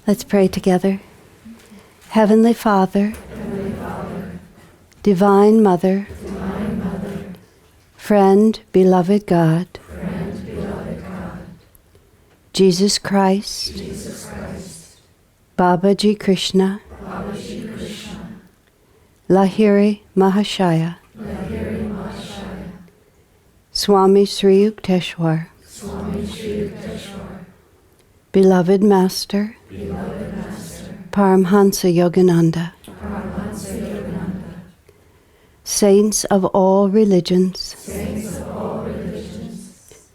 Let's pray together. Heavenly Father, Divine Mother, Friend, beloved God, Jesus Christ, Babaji Krishna, Lahiri Mahashaya, Swami Sri Yukteswar, Beloved Master, Paramhansa Yogananda, Saints of all religions,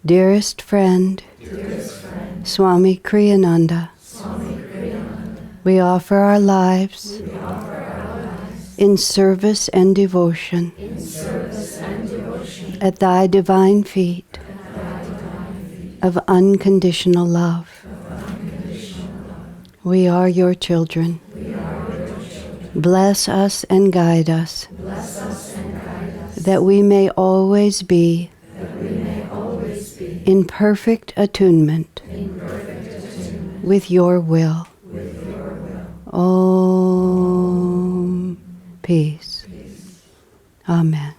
dearest friend, Swami Kriyananda, we offer our lives in service and devotion at thy divine feet of unconditional love. We are your children. Bless us and guide us, that we may always be in perfect attunement with your will. Om. Peace. Amen.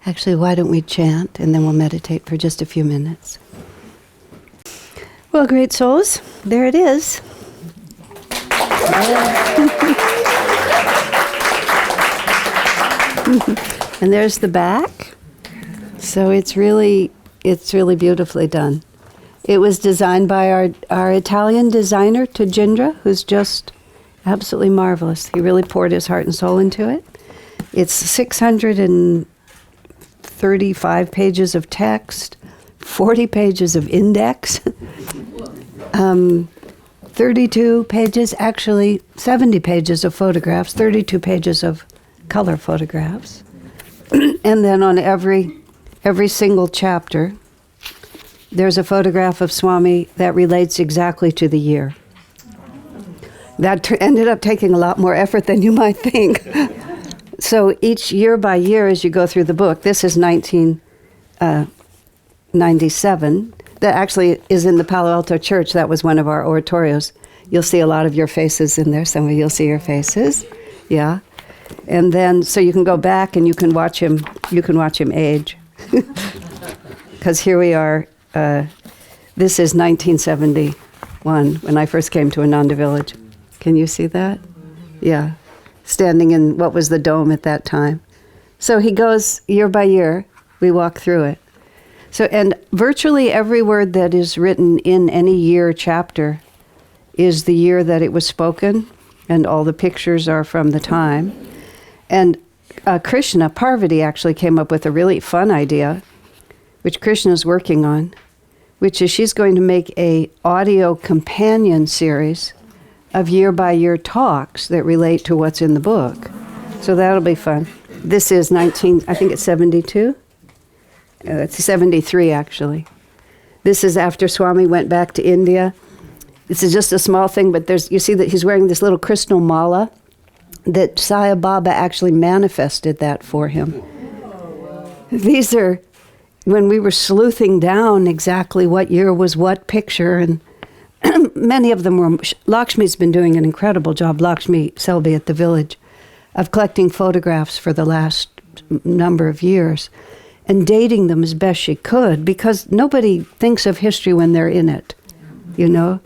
Actually, why don't we chant and then we'll meditate for just a few minutes. Well, great souls, there it is. And there's the back. So it's really beautifully done. It was designed by our Italian designer, Tejindra, who's just absolutely marvelous. He really poured his heart and soul into it. It's 635 pages of text, 40 pages of index, 32 pages, actually 70 pages of photographs, 32 pages of color photographs. And then on every single chapter, there's a photograph of Swami that relates exactly to the year. That ended up taking a lot more effort than you might think. So each year by year, as you go through the book, this is 1997. That actually is in the Palo Alto Church. That was one of our oratorios. You'll see a lot of your faces in there. Some of you'll see your faces. Yeah. And then, so you can go back and you can watch him age. Because here we are. This is 1971, when I first came to Ananda Village. Can you see that? Yeah. Standing in what was the dome at that time. So he goes year by year. We walk through it. So, and virtually every word that is written in any year chapter is the year that it was spoken, and all the pictures are from the time. And Krishna, Parvati actually came up with a really fun idea, which Krishna's working on, which is she's going to make a audio companion series of year-by-year talks that relate to what's in the book. So that'll be fun. This is I think it's 72? It's 73, actually. This is after Swami went back to India. This is just a small thing, but you see that he's wearing this little crystal mala that Sai Baba actually manifested that for him. These are when we were sleuthing down exactly what year was what picture, and many of them were, Lakshmi's been doing an incredible job, Lakshmi Selby at the village, of collecting photographs for the last number of years and dating them as best she could, because nobody thinks of history when they're in it, you know?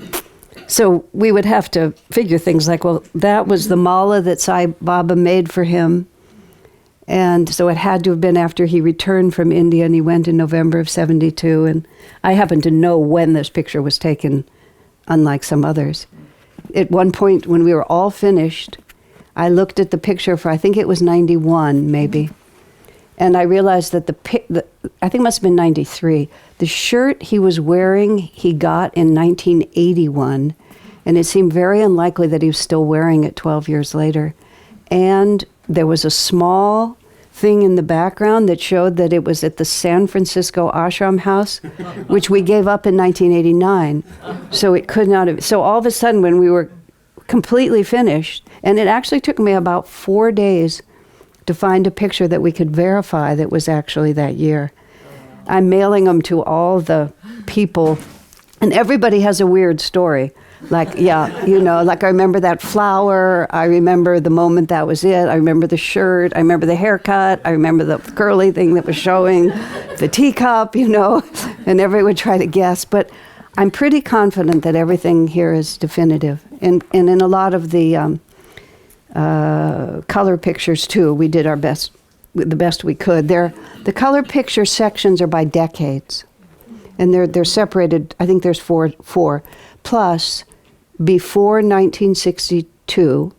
So we would have to figure things like, well, that was the mala that Sai Baba made for him. And so it had to have been after he returned from India, and he went in November of 72. And I happen to know when this picture was taken, unlike some others. At one point, when we were all finished, I looked at the picture for, I think it was 91, maybe. And I realized that I think it must have been 93. The shirt he was wearing, he got in 1981. And it seemed very unlikely that he was still wearing it 12 years later. And there was a small thing in the background that showed that it was at the San Francisco ashram house, which we gave up in 1989. So it could not have. So all of a sudden, when we were completely finished, and it actually took me about 4 days to find a picture that we could verify that was actually that year. I'm mailing them to all the people, and everybody has a weird story. Like, yeah, you know, like I remember that flower. I remember the moment that was it. I remember the shirt. I remember the haircut. I remember the curly thing that was showing, the teacup, you know, and everyone would try to guess. But I'm pretty confident that everything here is definitive. And in a lot of the color pictures, too, we did our best, the best we could. The color picture sections are by decades. And they're separated, I think there's four, plus before 1962,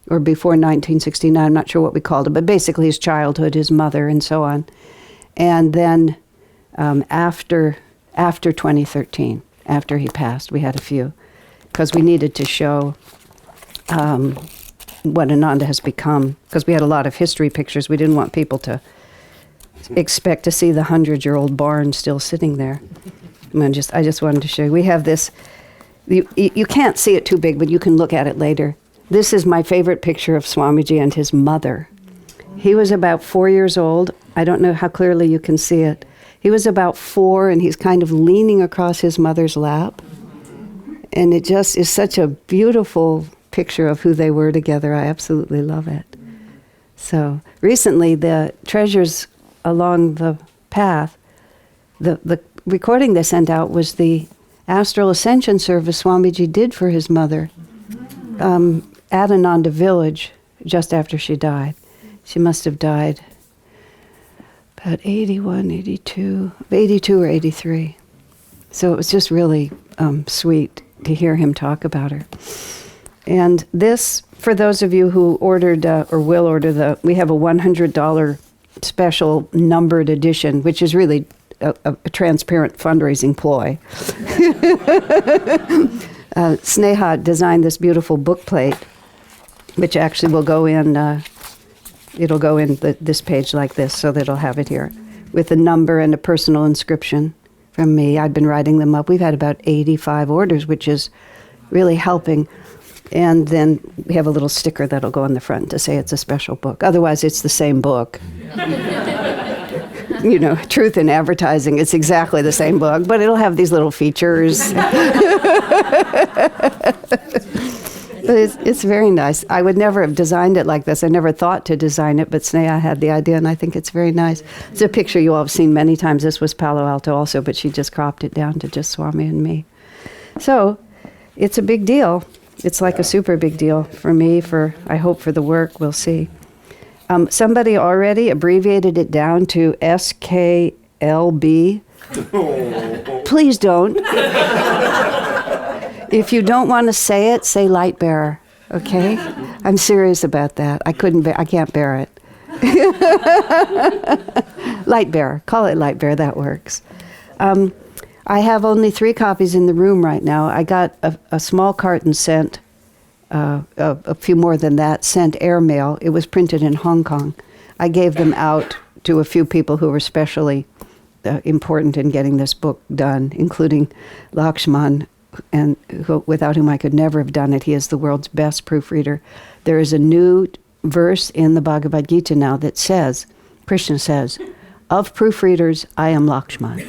or before 1969, I'm not sure what we called it, but basically his childhood, his mother, and so on. And then after 2013, after he passed, we had a few, because we needed to show what Ananda has become, because we had a lot of history pictures. We didn't want people to expect to see the 100-year-old barn still sitting there. I just wanted to show you. We have this. You can't see it too big, but you can look at it later. This is my favorite picture of Swamiji and his mother. He was about 4 years old. I don't know how clearly you can see it. He was about 4, and he's kind of leaning across his mother's lap. And it just is such a beautiful picture of who they were together. I absolutely love it. So recently, the treasures along the path, the recording they sent out was the Astral Ascension service Swamiji did for his mother at Ananda village just after she died. She must have died about 82 or 83. So it was just really sweet to hear him talk about her. And this, for those of you who ordered or will order we have a $100 special numbered edition, which is really a transparent fundraising ploy. Sneha designed this beautiful book plate, which actually will go in, it'll go in this page like this, so that it'll have it here, with a number and a personal inscription from me. I've been writing them up. We've had about 85 orders, which is really helping. And then we have a little sticker that'll go on the front to say it's a special book. Otherwise, it's the same book. You know, truth in advertising, it's exactly the same book, but it'll have these little features. But it's very nice. I would never have designed it like this. I never thought to design it, but Sneha had the idea, and I think it's very nice. It's a picture you all have seen many times. This was Palo Alto also, but she just cropped it down to just Swami and me. So it's a big deal. It's like a super big deal for me, I hope for the work, we'll see. Somebody already abbreviated it down to SKLB. Please don't. If you don't want to say it, say Lightbearer, okay? I'm serious about that. I can't bear it. Lightbearer, call it Lightbearer, that works. I have only 3 copies in the room right now. I got a small carton sent, a few more than that, sent airmail. It was printed in Hong Kong. I gave them out to a few people who were especially important in getting this book done, including Lakshman, and without whom I could never have done it. He is the world's best proofreader. There is a new verse in the Bhagavad Gita now that says, Krishna says, "Of proofreaders, I am Lakshman."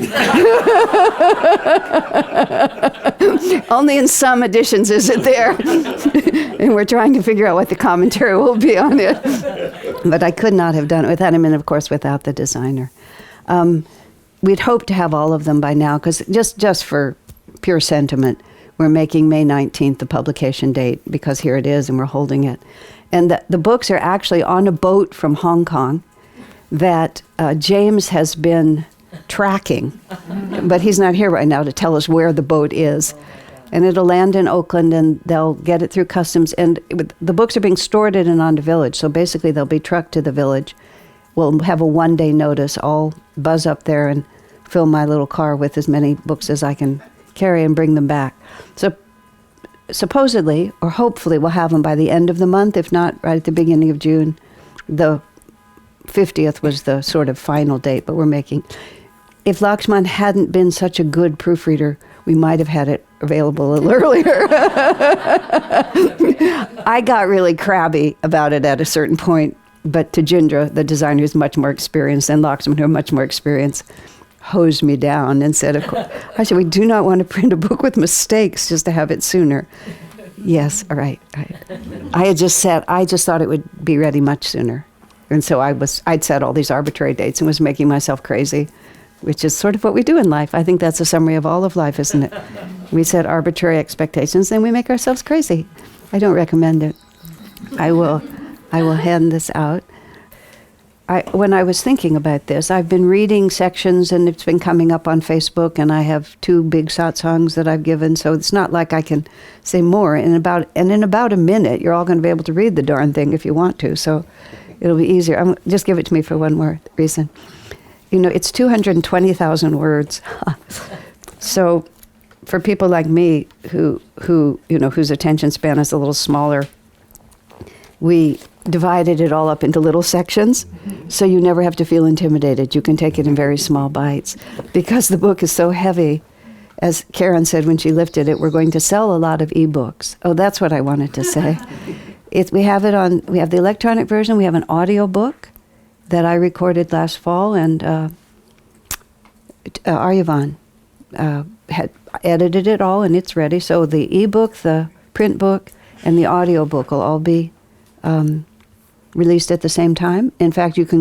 Only in some editions is it there. And we're trying to figure out what the commentary will be on it. But I could not have done it without him, and of course without the designer. We'd hoped to have all of them by now, because just for pure sentiment, we're making May 19th the publication date, because here it is and we're holding it. And the books are actually on a boat from Hong Kong that James has been tracking, but he's not here right now to tell us where the boat is. And it'll land in Oakland, and they'll get it through customs. And the books are being stored at Ananda Village, so basically they'll be trucked to the village. We'll have a one-day notice. I'll buzz up there and fill my little car with as many books as I can carry and bring them back. So supposedly, or hopefully, we'll have them by the end of the month, if not right at the beginning of June. The 50th was the sort of final date, but we're making... If Lakshman hadn't been such a good proofreader, we might have had it available a little earlier. I got really crabby about it at a certain point, but Tejindra, the designer who's much more experienced, and Lakshman, who are much more experienced, hose me down and said, I said, we do not want to print a book with mistakes just to have it sooner. Yes, all right. I just thought it would be ready much sooner. And so I'd set all these arbitrary dates and was making myself crazy, which is sort of what we do in life. I think that's a summary of all of life, isn't it? We set arbitrary expectations, then we make ourselves crazy. I don't recommend it. I will hand this out. When I was thinking about this, I've been reading sections, and it's been coming up on Facebook, and I have 2 big satsangs that I've given, so it's not like I can say more. In about a minute, you're all going to be able to read the darn thing if you want to, so it'll be easier. Just give it to me for one more reason. It's 220,000 words. So for people like me who whose attention span is a little smaller, we divided it all up into little sections, so you never have to feel intimidated. You can take it in very small bites. Because the book is so heavy, as Karen said when she lifted it, we're going to sell a lot of ebooks. Oh, that's what I wanted to say. We have the electronic version, we have an audio book that I recorded last fall, and Aryavan had edited it all, and it's ready. So the ebook, the print book, and the audio book will all be released at the same time. In fact, you can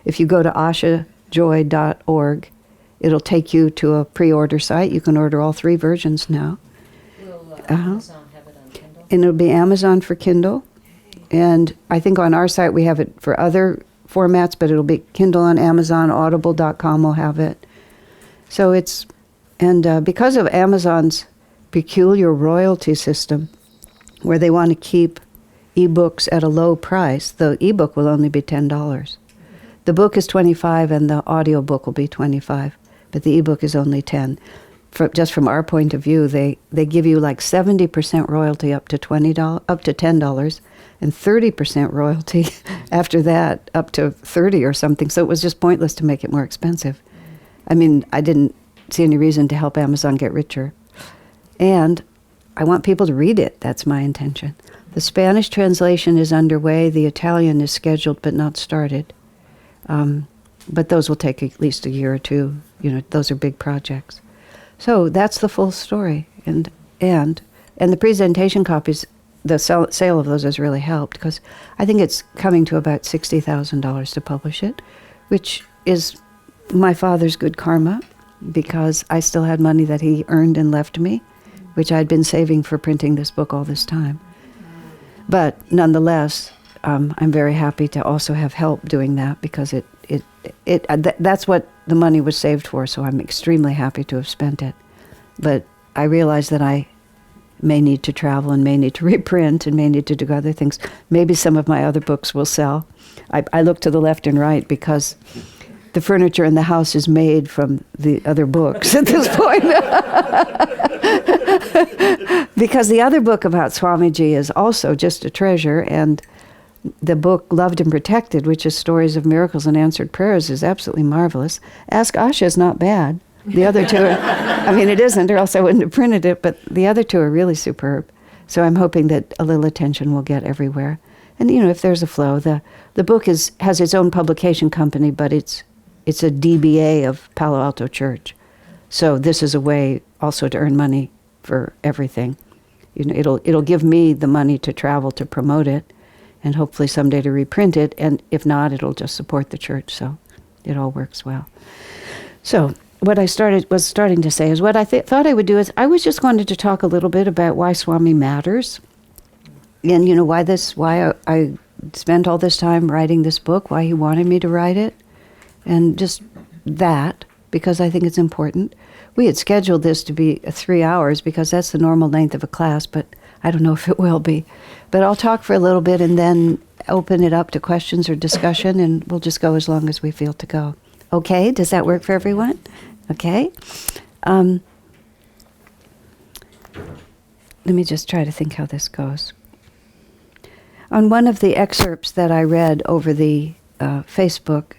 if you go to ashajoy.org, it'll take you to a pre-order site. You can order all 3 versions now. Will Amazon have it on Kindle? And it'll be Amazon for Kindle. And I think on our site we have it for other formats, but it'll be Kindle on Amazon, audible.com will have it. So because of Amazon's peculiar royalty system, where they want to keep ebooks at a low price, the ebook will only be $10. The book is $25 and the audio book will be $25, but the ebook is only $10. Just from our point of view, they give you like 70% royalty up to $10, and 30% royalty after that up to $30 or something. So it was just pointless to make it more expensive. I mean, I didn't see any reason to help Amazon get richer. And I want people to read it. That's my intention. The Spanish translation is underway. The Italian is scheduled but not started. But those will take at least a year or 2. Those are big projects. So that's the full story. And the presentation copies, the sale of those has really helped, because I think it's coming to about $60,000 to publish it, which is my father's good karma, because I still had money that he earned and left me, which I'd been saving for printing this book all this time. But nonetheless, I'm very happy to also have help doing that, because that's what the money was saved for, so I'm extremely happy to have spent it. But I realize that I may need to travel and may need to reprint and may need to do other things. Maybe some of my other books will sell. I look to the left and right because the furniture in the house is made from the other books at this point. Because the other book about Swamiji is also just a treasure, and the book Loved and Protected, which is stories of miracles and answered prayers, is absolutely marvelous. Ask Asha is not bad. The other 2 it isn't, or else I wouldn't have printed it, but the other 2 are really superb. So I'm hoping that a little attention will get everywhere. And, if there's a flow, the book has its own publication company, but it's a DBA of Palo Alto Church. So this is a way also to earn money for everything. It'll give me the money to travel to promote it, and hopefully someday to reprint it, and if not, it'll just support the church, so it all works well. So what I was starting to say is what I thought I would do is I was just wanted to talk a little bit about why Swami matters, and why I spent all this time writing this book, why he wanted me to write it, and just that, because I think it's important. We had scheduled this to be 3 hours because that's the normal length of a class, but I don't know if it will be. But I'll talk for a little bit and then open it up to questions or discussion, and we'll just go as long as we feel to go. Okay? Does that work for everyone? Okay? Let me just try to think how this goes. On one of the excerpts that I read over the Facebook,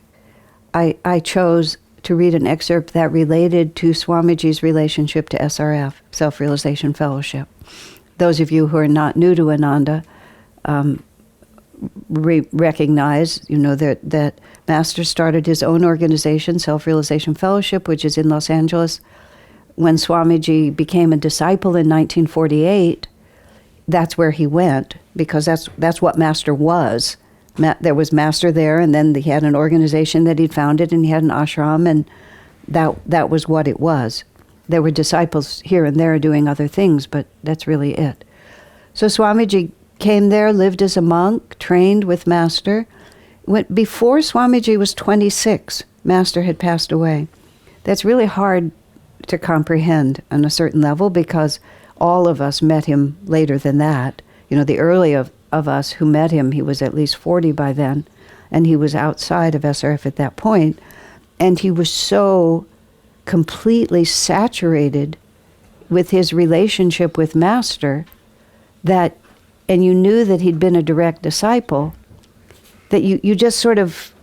I chose to read an excerpt that related to Swamiji's relationship to SRF, Self-Realization Fellowship. Those of you who are not new to Ananda recognize, that Master started his own organization, Self-Realization Fellowship, which is in Los Angeles. When Swamiji became a disciple in 1948, that's where he went, because that's what Master was. There was Master there, and then he had an organization that he'd founded, and he had an ashram, and that was what it was. There were disciples here and there doing other things, but that's really it. So Swamiji came there, lived as a monk, trained with Master. Before Swamiji was 26, Master had passed away. That's really hard to comprehend on a certain level, because all of us met him later than that. The early of us who met him, he was at least 40 by then, and he was outside of SRF at that point. And he was so completely saturated with his relationship with Master that, and you knew that he'd been a direct disciple, that you just sort of,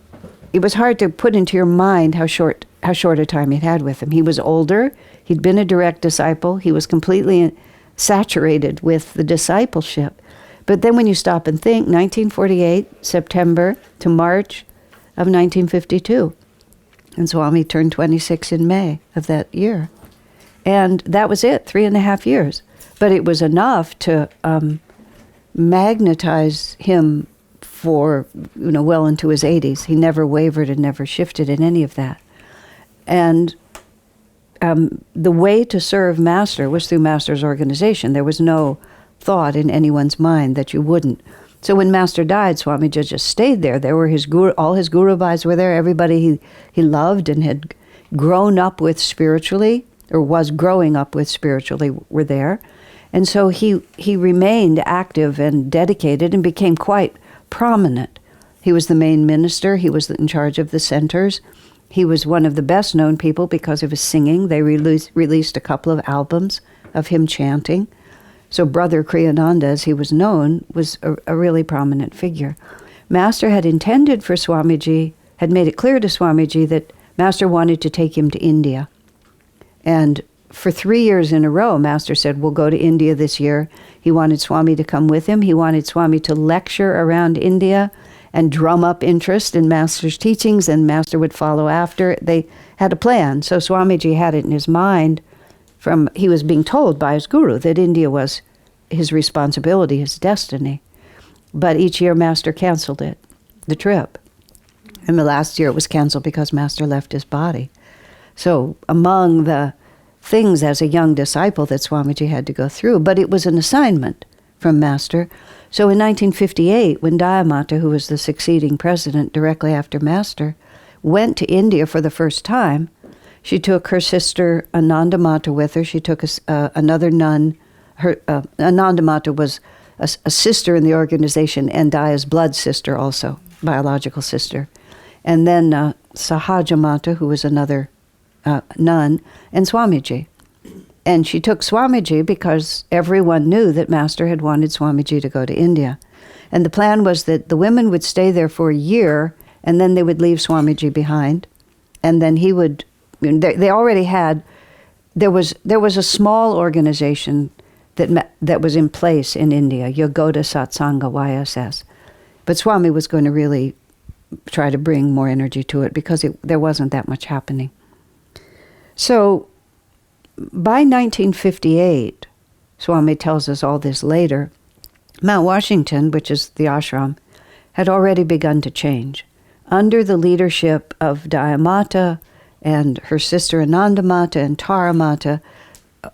it was hard to put into your mind how short a time he'd had with him. He was older, he'd been a direct disciple, he was completely saturated with the discipleship. But then when you stop and think, 1948, September to March of 1952, and Swami turned 26 in May of that year. And that was it, 3.5 years. But it was enough to magnetize him for, well into his 80s. He never wavered and never shifted in any of that. And the way to serve Master was through Master's organization. There was no thought in anyone's mind that you wouldn't. So when Master died, Swamiji just stayed there. There were all his Guru Bhais were there. Everybody he loved and had grown up with spiritually, or was growing up with spiritually, were there. And so he remained active and dedicated and became quite prominent. He was the main minister. He was in charge of the centers. He was one of the best known people because of his singing. They released a couple of albums of him chanting. So Brother Kriyananda, as he was known, was a really prominent figure. Master had intended for Swamiji, had made it clear to Swamiji that Master wanted to take him to India. And for 3 years in a row, Master said, we'll go to India this year. He wanted Swami to come with him. He wanted Swami to lecture around India and drum up interest in Master's teachings, and Master would follow after. They had a plan. So Swamiji had it in his mind he was being told by his guru that India was his responsibility, his destiny. But each year Master canceled the trip. And the last year it was canceled because Master left his body. So among the things as a young disciple that Swamiji had to go through, but it was an assignment from Master. So in 1958, when Dayamata, who was the succeeding president directly after Master, went to India for the first time, she took her sister Ananda Mata with her. She took another nun. Ananda Mata was a sister in the organization, and Daya's blood sister also, biological sister. And then Sahaja Mata, who was another nun, and Swamiji. And she took Swamiji because everyone knew that Master had wanted Swamiji to go to India. And the plan was that the women would stay there for a year, and then they would leave Swamiji behind. And then he would, they already had, there was a small organization that was in place in India, Yogoda Satsanga YSS. But Swami was going to really try to bring more energy to it because there wasn't that much happening. So by 1958, Swami tells us all this later, Mount Washington, which is the ashram, had already begun to change. Under the leadership of Dayamata and her sister Ananda Mata and Tara Mata,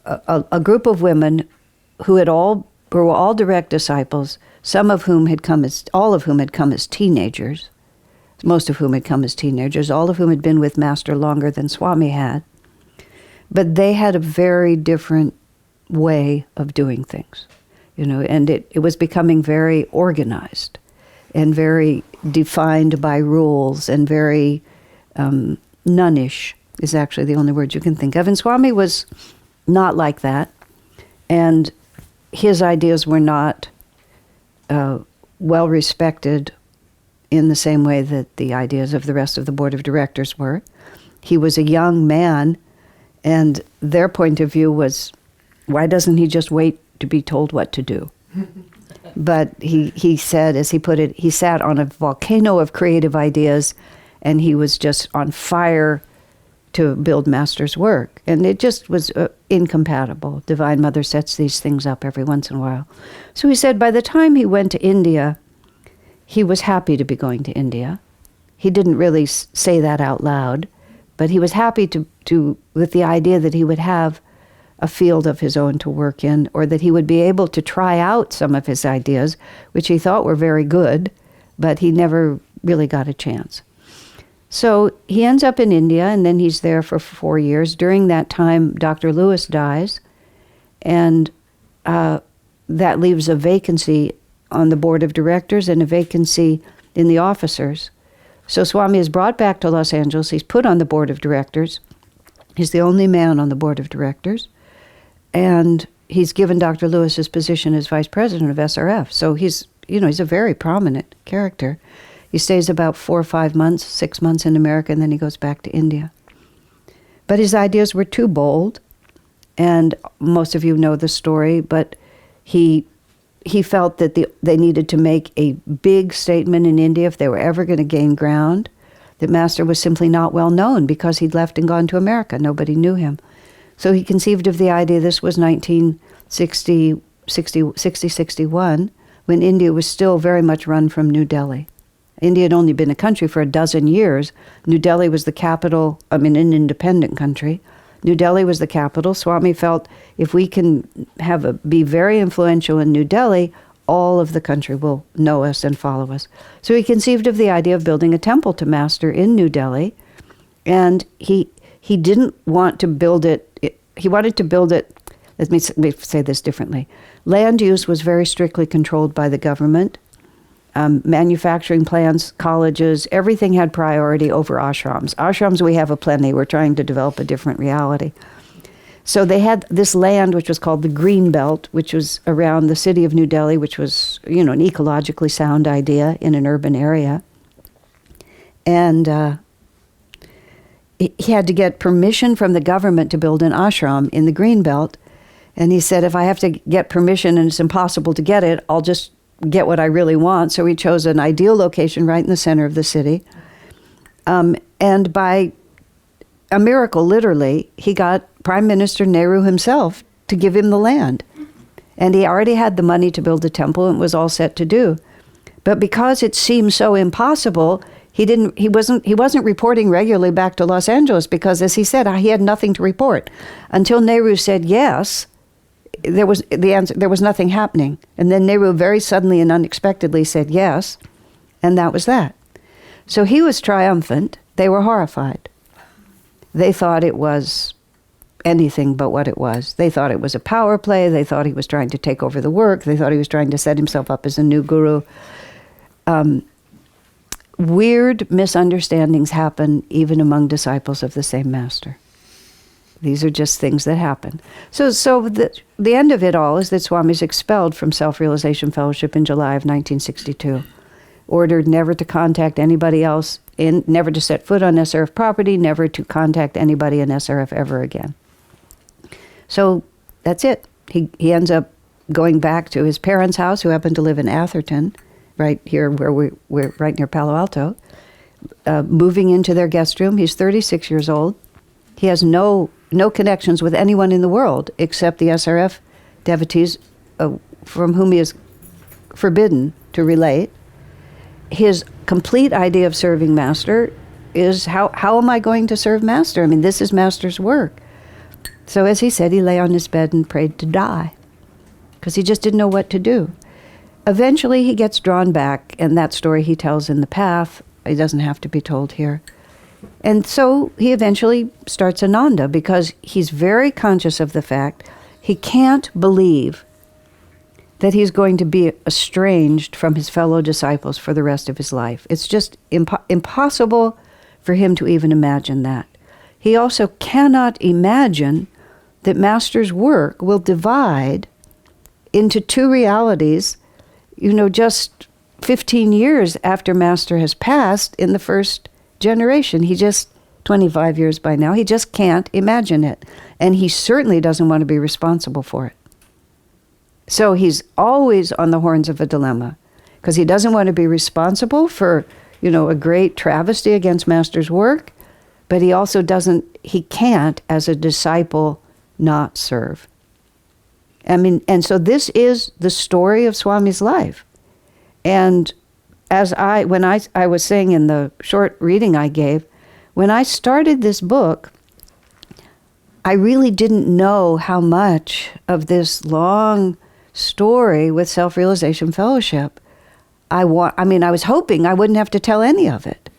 a group of women who were all direct disciples, all of whom had come as teenagers, most of whom had come as teenagers, all of whom had been with Master longer than Swami had. But they had a very different way of doing things, and it was becoming very organized and very defined by rules and very nunnish is actually the only word you can think of. And Swami was not like that, and his ideas were not well respected in the same way that the ideas of the rest of the board of directors were. He was a young man, and their point of view was, why doesn't he just wait to be told what to do? But he said, as he put it, he sat on a volcano of creative ideas, and he was just on fire to build Master's work. And it just was incompatible. Divine Mother sets these things up every once in a while. So he said by the time he went to India, he was happy to be going to India. He didn't really say that out loud, but he was happy to with the idea that he would have a field of his own to work in, or that he would be able to try out some of his ideas, which he thought were very good, but he never really got a chance. So he ends up in India, and then he's there for 4 years. During that time, Dr. Lewis dies, and that leaves a vacancy on the board of directors and a vacancy in the officers. So Swami is brought back to Los Angeles. He's put on the board of directors. He's the only man on the board of directors. And he's given Dr. Lewis's position as vice president of SRF. So he's a very prominent character. He stays about 4 or 5 months, 6 months in America, and then he goes back to India. But his ideas were too bold, and most of you know the story, but he felt that they needed to make a big statement in India if they were ever going to gain ground. That Master was simply not well known because he'd left and gone to America. Nobody knew him. So he conceived of the idea, this was 1960-61, when India was still very much run from New Delhi. India had only been a country for a dozen years. New Delhi was the capital, an independent country. New Delhi was the capital. Swami felt if we can be very influential in New Delhi, all of the country will know us and follow us. So he conceived of the idea of building a temple to Master in New Delhi, and he didn't want to build it. He wanted to build it, let me say this differently. Land use was very strictly controlled by the government. Manufacturing plants, colleges, everything had priority over ashrams. Ashrams we have aplenty. We're trying to develop a different reality. So they had this land which was called the Green Belt, which was around the city of New Delhi, which was, an ecologically sound idea in an urban area. And he had to get permission from the government to build an ashram in the Green Belt. And he said, if I have to get permission and it's impossible to get it, I'll just get what I really want. So he chose an ideal location right in the center of the city. And by a miracle, literally, he got Prime Minister Nehru himself to give him the land. And he already had the money to build the temple and was all set to do. But because it seemed so impossible, he wasn't reporting regularly back to Los Angeles because, as he said, he had nothing to report. Until Nehru said yes, there was nothing happening. And then Nehru very suddenly and unexpectedly said yes, and that was that. So he was triumphant. They were horrified. They thought it was anything but what it was. They thought it was a power play. They thought he was trying to take over the work. They thought he was trying to set himself up as a new guru. Weird misunderstandings happen even among disciples of the same master. These are just things that happen. So the end of it all is that Swami is expelled from Self-Realization Fellowship in July of 1962, ordered never to contact anybody else, never to set foot on SRF property, never to contact anybody in SRF ever again. So that's it. He ends up going back to his parents' house, who happened to live in Atherton, right here where we're right near Palo Alto, moving into their guest room. He's 36 years old. He has no connections with anyone in the world except the SRF devotees from whom he is forbidden to relate. His complete idea of serving Master is, how am I going to serve Master? This is Master's work. So as he said, he lay on his bed and prayed to die because he just didn't know what to do. Eventually he gets drawn back, and that story he tells in The Path. It doesn't have to be told here. And so he eventually starts Ananda because he's very conscious of the fact he can't believe that he's going to be estranged from his fellow disciples for the rest of his life. It's just impossible for him to even imagine that. He also cannot imagine that Master's work will divide into two realities, just 15 years after Master has passed in the first generation. He just, 25 years by now, he just can't imagine it. And he certainly doesn't want to be responsible for it. So he's always on the horns of a dilemma because he doesn't want to be responsible for, a great travesty against Master's work, but he also he can't, as a disciple, not serve. And so this is the story of Swami's life. And when I was saying in the short reading I gave, when I started this book, I really didn't know how much of this long story with Self-Realization Fellowship I was hoping I wouldn't have to tell any of it,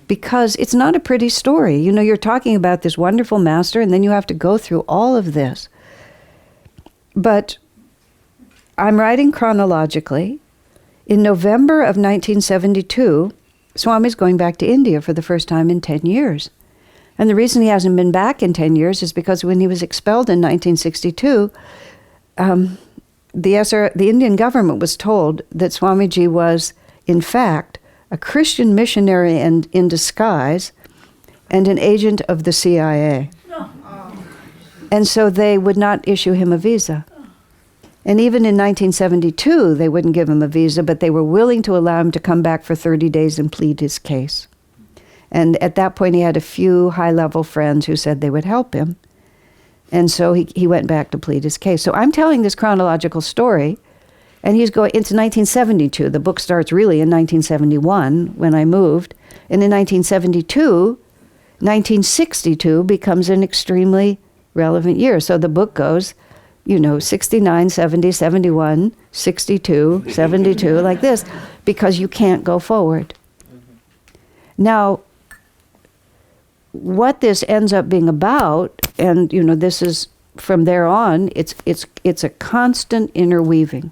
because it's not a pretty story. You're talking about this wonderful master, and then you have to go through all of this. But I'm writing chronologically. In November of 1972, Swami's going back to India for the first time in 10 years. And the reason he hasn't been back in 10 years is because when he was expelled in 1962, the Indian government was told that Swamiji was, in fact, a Christian missionary and in disguise and an agent of the CIA. And so they would not issue him a visa. And even in 1972, they wouldn't give him a visa, but they were willing to allow him to come back for 30 days and plead his case. And at that point, he had a few high-level friends who said they would help him. And so he went back to plead his case. So I'm telling this chronological story, and he's going into 1972. The book starts really in 1971 when I moved. And in 1962 becomes an extremely relevant year. So the book goes, 69, 70, 71, 62, 72, like this, because you can't go forward. Now, what this ends up being about, and this is from there on, it's a constant interweaving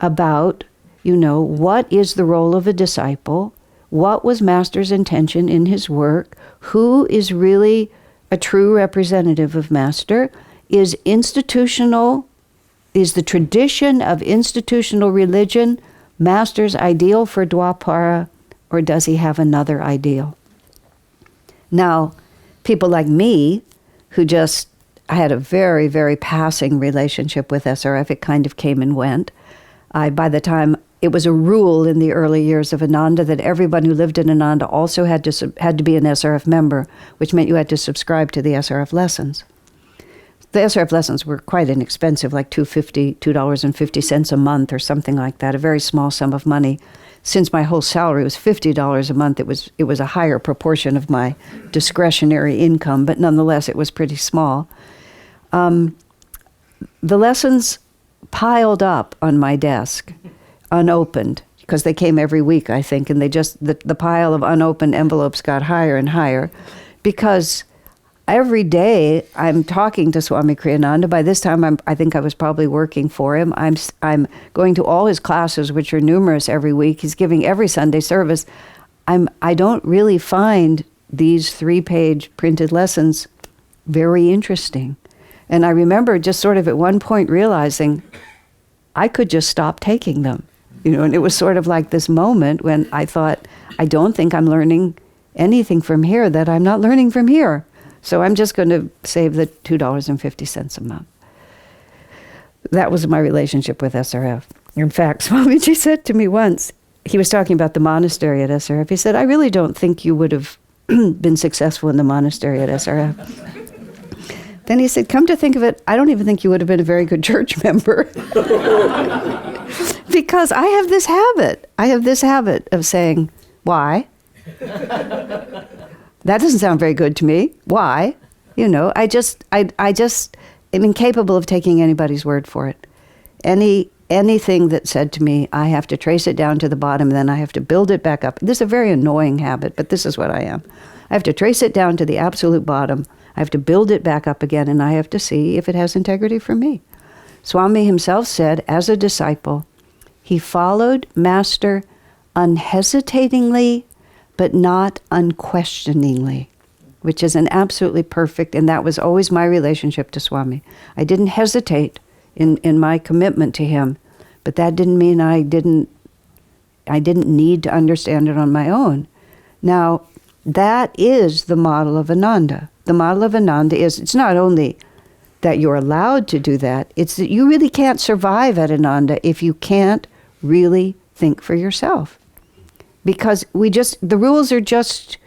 about, what is the role of a disciple, what was Master's intention in his work, who is really a true representative of Master, is the tradition of institutional religion Master's ideal for Dwapara, or does he have another ideal? Now, people like me, I had a very, very passing relationship with SRF. It kind of came and went. By the time, it was a rule in the early years of Ananda that everyone who lived in Ananda also had to be an SRF member, which meant you had to subscribe to the SRF lessons. The SRF lessons were quite inexpensive, like $2.50 a month or something like that, a very small sum of money. Since my whole salary was $50 a month, it was a higher proportion of my discretionary income, but nonetheless, it was pretty small. The lessons piled up on my desk, unopened, because they came every week, I think, and the pile of unopened envelopes got higher and higher, because every day I'm talking to Swami Kriyananda. By this time, I think I was probably working for him. I'm going to all his classes, which are numerous every week. He's giving every Sunday service. I don't really find these 3-page printed lessons very interesting. And I remember just sort of at one point realizing I could just stop taking them. And it was sort of like this moment when I thought, I don't think I'm learning anything from here that I'm not learning from here. So I'm just going to save the $2.50 a month. That was my relationship with SRF. In fact, Swamiji said to me once, he was talking about the monastery at SRF. He said, I really don't think you would have been successful in the monastery at SRF. Then he said, come to think of it, I don't even think you would have been a very good church member. Because I have this habit of saying, why? That doesn't sound very good to me. Why? I just am incapable of taking anybody's word for it. Anything that said to me, I have to trace it down to the bottom, then I have to build it back up. This is a very annoying habit, but this is what I am. I have to trace it down to the absolute bottom. I have to build it back up again, and I have to see if it has integrity for me. Swami himself said, as a disciple, he followed Master unhesitatingly, but not unquestioningly, which is an absolutely perfect, and that was always my relationship to Swami. I didn't hesitate in my commitment to him, but that didn't mean I didn't need to understand it on my own. Now, that is the model of Ananda. The model of Ananda is, it's not only that you're allowed to do that. It's that you really can't survive at Ananda if you can't really think for yourself. Because the rules are just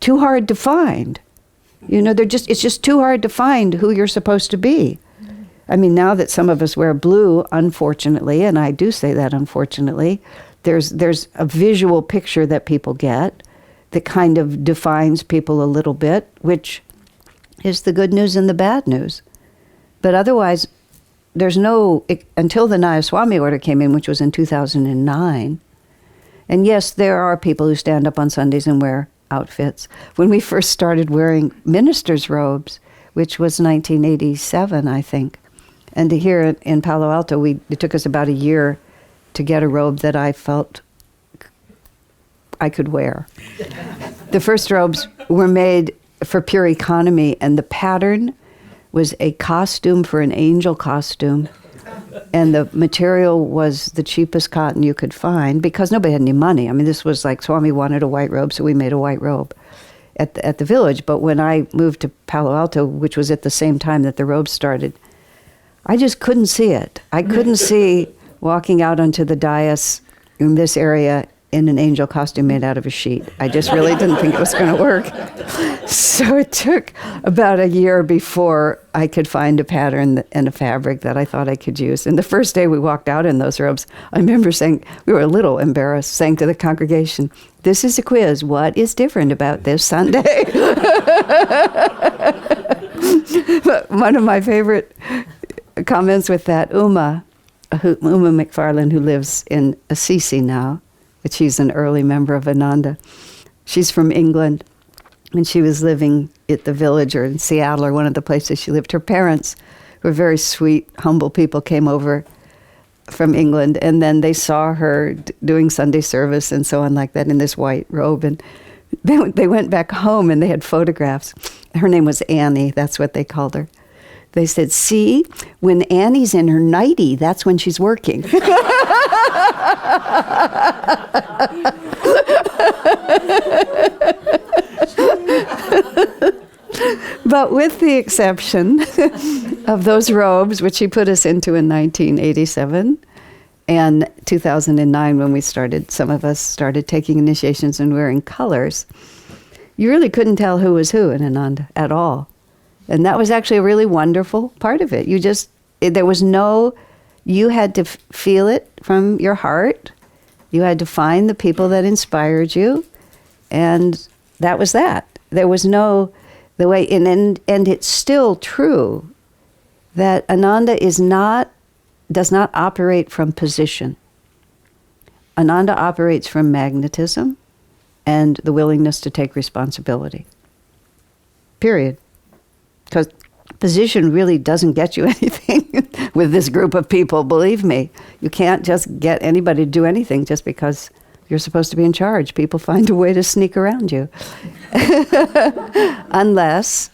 too hard to find. You know, it's just too hard to find who you're supposed to be. I mean, now that some of us wear blue, unfortunately, and I do say that unfortunately, there's a visual picture that people get that kind of defines people a little bit, which is the good news and the bad news. But otherwise, until the Nayaswami order came in, which was in 2009, and yes, there are people who stand up on Sundays and wear outfits. When we first started wearing ministers' robes, which was 1987, I think, and here in Palo Alto, it took us about a year to get a robe that I felt I could wear. The first robes were made for pure economy, and the pattern was a costume for an angel costume, and the material was the cheapest cotton you could find because nobody had any money. I mean, this was like Swami wanted a white robe, so we made a white robe at the village. But when I moved to Palo Alto, which was at the same time that the robes started, I just couldn't see it. I couldn't see walking out onto the dais in this area in an angel costume made out of a sheet. I just really didn't think it was going to work. So it took about a year before I could find a pattern and a fabric that I thought I could use. And the first day we walked out in those robes, I remember saying, we were a little embarrassed, saying to the congregation, "This is a quiz. What is different about this Sunday?" But one of my favorite comments with that, Uma McFarlane, who lives in Assisi now, but she's an early member of Ananda. She's from England, and she was living at the village or in Seattle or one of the places she lived. Her parents were very sweet, humble people, came over from England, and then they saw her doing Sunday service and so on like that in this white robe, and they went back home and they had photographs. Her name was Annie, that's what they called her. They said, "See, when Annie's in her nightie, that's when she's working." But with the exception of those robes, which he put us into in 1987 and 2009 when some of us started taking initiations and wearing colors, you really couldn't tell who was who in Ananda at all. And that was actually a really wonderful part of it. You had to feel it from your heart. You had to find the people that inspired you. And that was that. There was the way, and it's still true that Ananda does not operate from position. Ananda operates from magnetism and the willingness to take responsibility. Period. Because position really doesn't get you anything with this group of people, believe me. You can't just get anybody to do anything just because you're supposed to be in charge. People find a way to sneak around you. Unless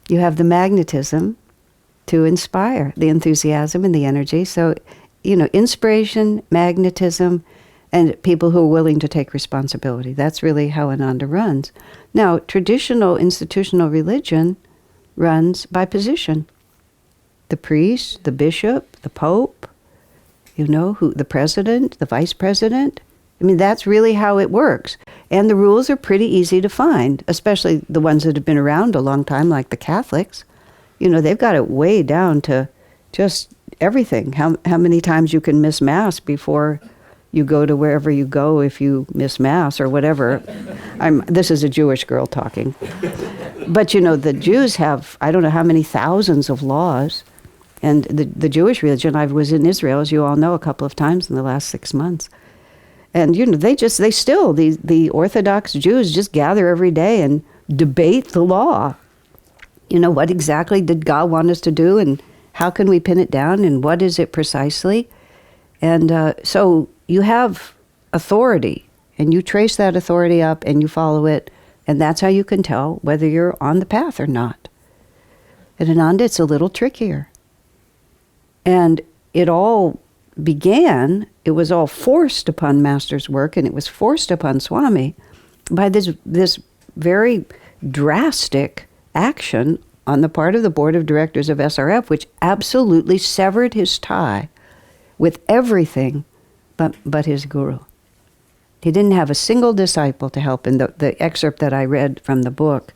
you have the magnetism to inspire, the enthusiasm and the energy. So, inspiration, magnetism, and people who are willing to take responsibility. That's really how Ananda runs. Now, traditional institutional religion runs by position. The priest, the bishop, the pope, the president, the vice president. I mean, that's really how it works. And the rules are pretty easy to find, especially the ones that have been around a long time, like the Catholics. They've got it way down to just everything. How many times you can miss Mass before you go to wherever you go if you miss Mass or whatever. This is a Jewish girl talking. But the Jews have, I don't know how many thousands of laws. And the Jewish religion, I was in Israel, as you all know, a couple of times in the last 6 months. And, the Orthodox Jews just gather every day and debate the law. What exactly did God want us to do, and how can we pin it down, and what is it precisely? And so you have authority, and you trace that authority up, and you follow it, and that's how you can tell whether you're on the path or not. At Ananda, it's a little trickier. And it all began, it was all forced upon Master's work, and it was forced upon Swami by this very drastic action on the part of the board of directors of SRF, which absolutely severed his tie with everything but his guru. He didn't have a single disciple to help. And the excerpt that I read from the book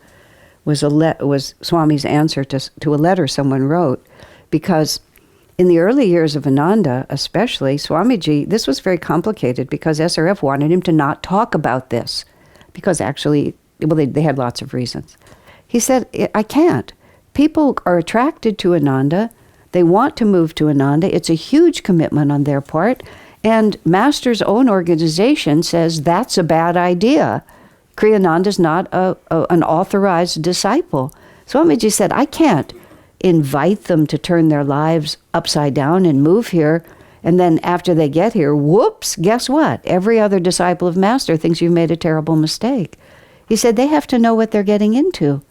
was was Swami's answer to a letter someone wrote, because in the early years of Ananda, especially, Swamiji, this was very complicated because SRF wanted him to not talk about this, because actually, well, they had lots of reasons. He said, I can't. People are attracted to Ananda. They want to move to Ananda. It's a huge commitment on their part. And Master's own organization says that's a bad idea. Kriyananda's not an authorized disciple. Swamiji said, I can't invite them to turn their lives upside down and move here. And then after they get here, whoops, guess what? Every other disciple of Master thinks you've made a terrible mistake. He said they have to know what they're getting into.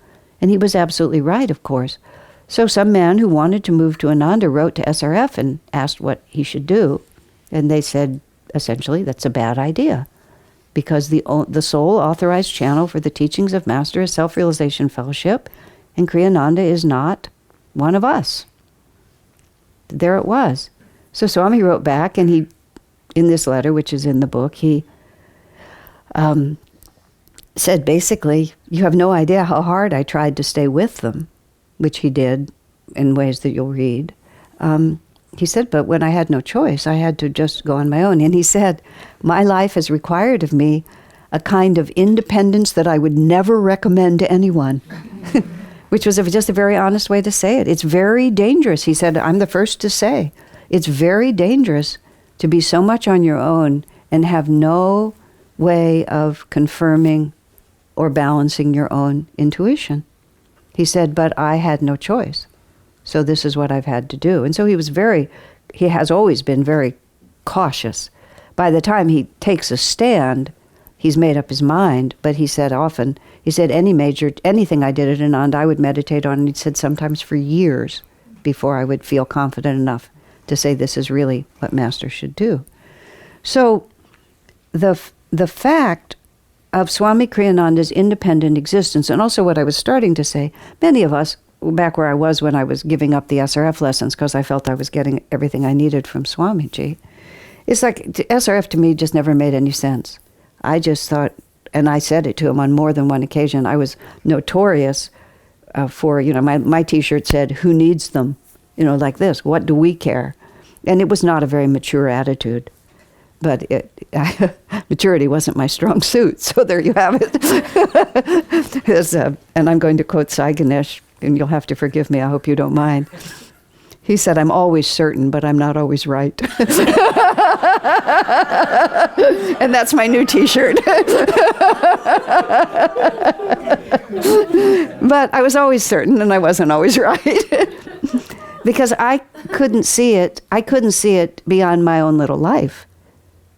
And he was absolutely right, of course. So some man who wanted to move to Ananda wrote to SRF and asked what he should do. And they said, essentially, that's a bad idea, because the sole authorized channel for the teachings of Master is Self-Realization Fellowship, and Kriyananda is not one of us. There it was. So Swami wrote back, and he, in this letter, which is in the book, he said basically, you have no idea how hard I tried to stay with them, which he did in ways that you'll read. He said, but when I had no choice, I had to just go on my own. And he said, my life has required of me a kind of independence that I would never recommend to anyone, which was just a very honest way to say it. It's very dangerous. He said, I'm the first to say, it's very dangerous to be so much on your own and have no way of confirming or balancing your own intuition. He said, but I had no choice. So this is what I've had to do. And so he has always been very cautious. By the time he takes a stand, he's made up his mind. But he said often, anything I did at Ananda, I would meditate on. And he said sometimes for years before I would feel confident enough to say this is really what Master should do. So the fact of Swami Kriyananda's independent existence, and also what I was starting to say, many of us, back where I was when I was giving up the SRF lessons because I felt I was getting everything I needed from Swamiji. It's like SRF to me just never made any sense. I just thought, and I said it to him on more than one occasion, I was notorious for, my T-shirt said, who needs them? Like this, what do we care? And it was not a very mature attitude. But maturity wasn't my strong suit, so there you have it. And I'm going to quote Sai Ganesh, and you'll have to forgive me, I hope you don't mind. He said, I'm always certain, but I'm not always right. And that's my new T-shirt. But I was always certain, and I wasn't always right. Because I couldn't see it beyond my own little life.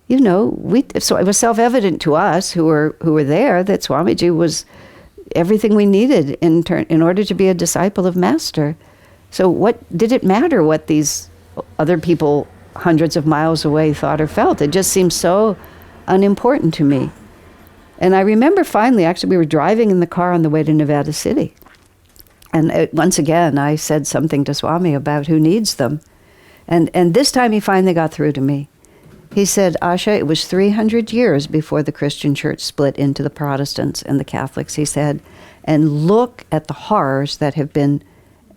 So it was self-evident to us who were there that Swamiji was everything we needed in order to be a disciple of Master. So what did it matter what these other people hundreds of miles away thought or felt? It just seemed so unimportant to me. And I remember finally, actually, we were driving in the car on the way to Nevada City. And once again, I said something to Swami about who needs them. And this time he finally got through to me. He said, Asha, it was 300 years before the Christian church split into the Protestants and the Catholics, he said, and look at the horrors that have been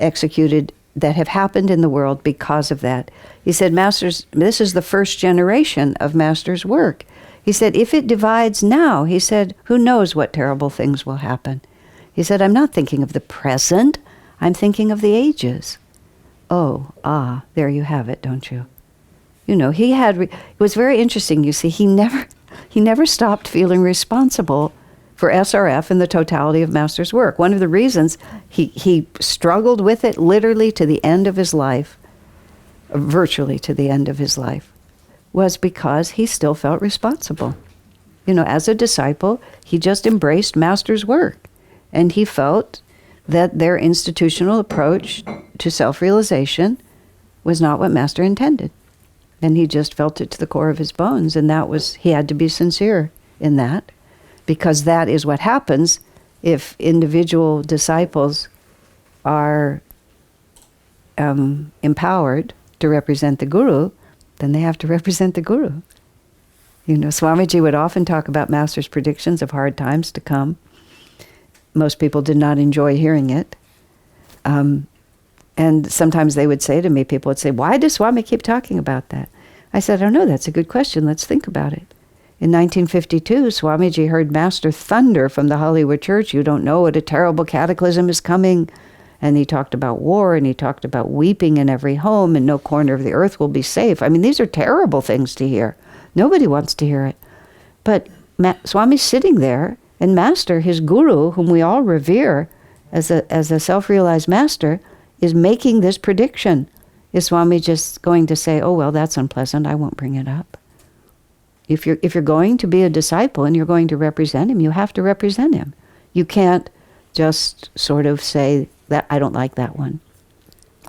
executed, that have happened in the world because of that. He said, this is the first generation of Master's work. He said, if it divides now, he said, who knows what terrible things will happen. He said, I'm not thinking of the present, I'm thinking of the ages. There you have it, don't you? It was very interesting, you see, he never stopped feeling responsible for SRF and the totality of Master's work. One of the reasons he struggled with it literally to the end of his life, virtually to the end of his life, was because he still felt responsible. As a disciple, he just embraced Master's work. And he felt that their institutional approach to self-realization was not what Master intended. And he just felt it to the core of his bones. And he had to be sincere in that, because that is what happens if individual disciples are empowered to represent the Guru, then they have to represent the Guru. You know, Swamiji would often talk about Master's predictions of hard times to come. Most people did not enjoy hearing it. And sometimes they would say to me, people would say, why does Swami keep talking about that? I said, I don't know, that's a good question. Let's think about it. In 1952, Swamiji heard Master thunder from the Hollywood Church, you don't know what a terrible cataclysm is coming. And he talked about war, and he talked about weeping in every home, and no corner of the earth will be safe. I mean, these are terrible things to hear. Nobody wants to hear it. But Swami's sitting there, and Master, his Guru, whom we all revere as a self-realized Master, is making this prediction. Is Swami just going to say, oh, well, that's unpleasant, I won't bring it up? If you're going to be a disciple and you're going to represent him, you have to represent him. You can't just sort of say that I don't like that one.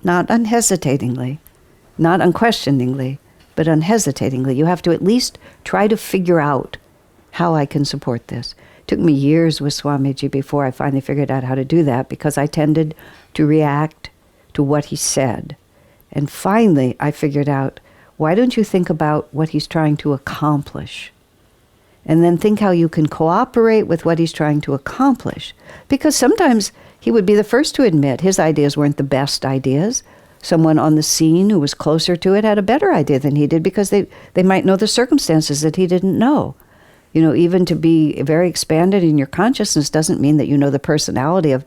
Not unhesitatingly, not unquestioningly, but unhesitatingly. You have to at least try to figure out how I can support this. It took me years with Swamiji before I finally figured out how to do that, because I tended to react to what he said. And finally I figured out, why don't you think about what he's trying to accomplish? And then think how you can cooperate with what he's trying to accomplish. Because sometimes he would be the first to admit his ideas weren't the best ideas. Someone on the scene who was closer to it had a better idea than he did, because they might know the circumstances that he didn't know. You know, even to be very expanded in your consciousness doesn't mean that you know the personality of,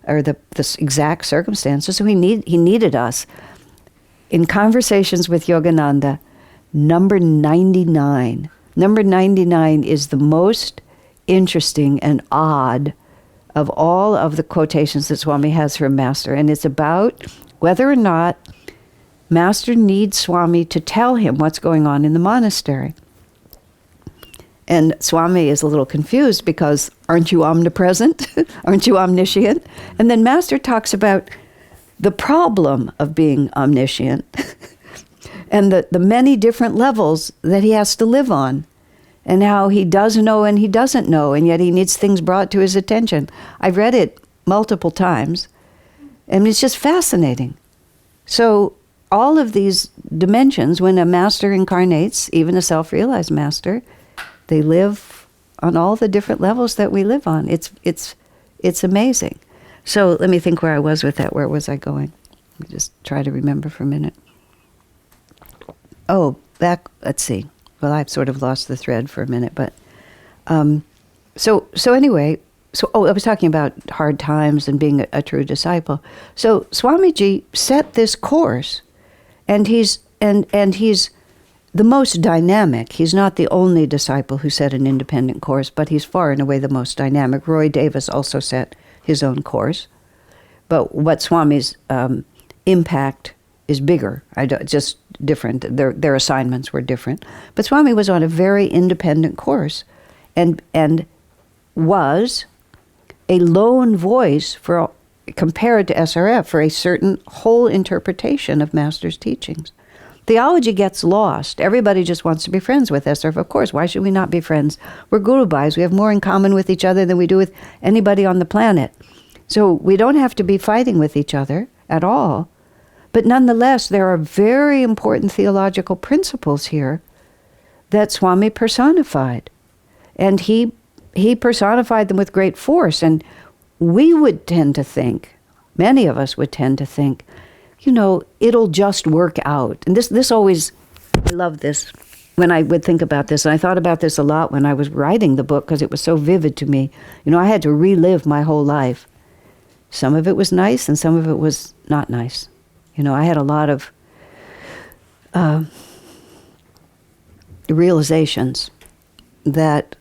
or the exact circumstances. So he needed us. In Conversations with Yogananda, number 99. Number 99 is the most interesting and odd of all of the quotations that Swami has from Master. And it's about whether or not Master needs Swami to tell him what's going on in the monastery. And Swami is a little confused because, aren't you omnipresent? Aren't you omniscient? And then Master talks about the problem of being omniscient and the many different levels that he has to live on, and how he does know and he doesn't know, and yet he needs things brought to his attention. I've read it multiple times, and it's just fascinating. So all of these dimensions, when a master incarnates, even a self-realized master, they live on all the different levels that we live on. It's amazing. So let me think where I was with that. Where was I going? Let me just try to remember for a minute. Oh, let's see. Well, I've sort of lost the thread for a minute, but so anyway, I was talking about hard times and being a true disciple. So Swamiji set this course, and he's the most dynamic. He's not the only disciple who set an independent course, but he's far and away the most dynamic. Roy Davis also set his own course, but what Swami's impact is bigger. Just different. Their assignments were different. But Swami was on a very independent course, and was a lone voice compared to SRF for a certain whole interpretation of Master's teachings. Theology gets lost. Everybody just wants to be friends with SRF. Of course, why should we not be friends? We're Guru Bhais. We have more in common with each other than we do with anybody on the planet. So we don't have to be fighting with each other at all. But nonetheless, there are very important theological principles here that Swami personified. And he personified them with great force. And we would tend to think, many of us would tend to think, you know, it'll just work out. And this always, I love this when I would think about this. And I thought about this a lot when I was writing the book, because it was so vivid to me. You know, I had to relive my whole life. Some of it was nice and some of it was not nice. You know, I had a lot of realizations that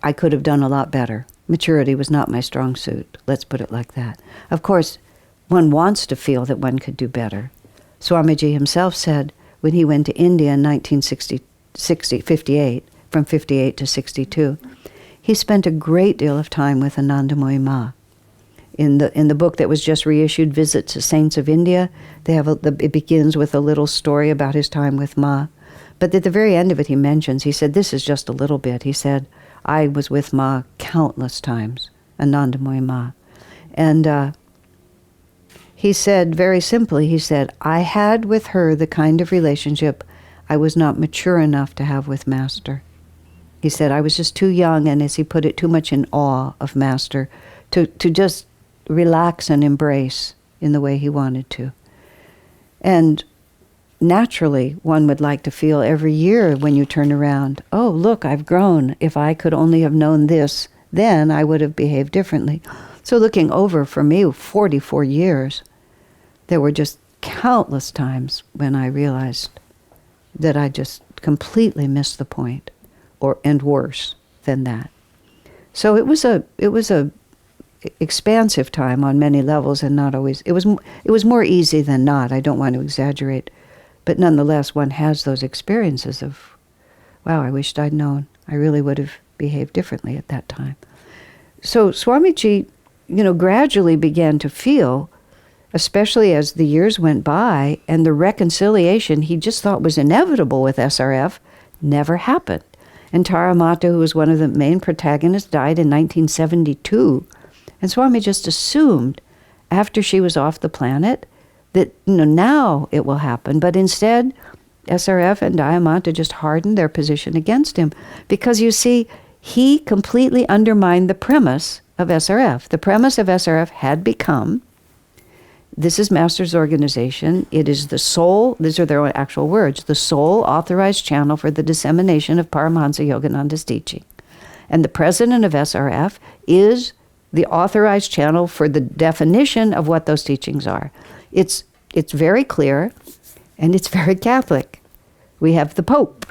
I could have done a lot better. Maturity was not my strong suit. Let's put it like that. Of course, one wants to feel that one could do better. Swamiji himself said when he went to India in 1958, from 58 to 62, he spent a great deal of time with Anandamoyi Ma. In the book that was just reissued, Visit to Saints of India, it begins with a little story about his time with Ma. But at the very end of it, he said, this is just a little bit. He said, I was with Ma countless times, Anandamoyi Ma. And he said very simply, he said, I had with her the kind of relationship I was not mature enough to have with Master. He said, I was just too young, and as he put it, too much in awe of Master to just relax and embrace in the way he wanted to. And naturally, one would like to feel every year when you turn around, oh, look, I've grown. If I could only have known this, then I would have behaved differently. So looking over, for me, 44 years, there were just countless times when I realized that I just completely missed the point, and worse than that. So it was a expansive time on many levels, and not always. It was more easy than not. I don't want to exaggerate. But nonetheless, one has those experiences of, wow, I wished I'd known. I really would have behaved differently at that time. So Swamiji, gradually began to feel, especially as the years went by, and the reconciliation he just thought was inevitable with SRF never happened. And Taramata, who was one of the main protagonists, died in 1972. And Swami just assumed, after she was off the planet, that now it will happen. But instead, SRF and Dayamanta just hardened their position against him. Because you see, he completely undermined the premise of SRF. The premise of SRF had become, this is Master's organization, it is the sole, these are their actual words, the sole authorized channel for the dissemination of Paramahansa Yogananda's teaching. And the president of SRF is the authorized channel for the definition of what those teachings are. It's very clear, and it's very Catholic. We have the Pope,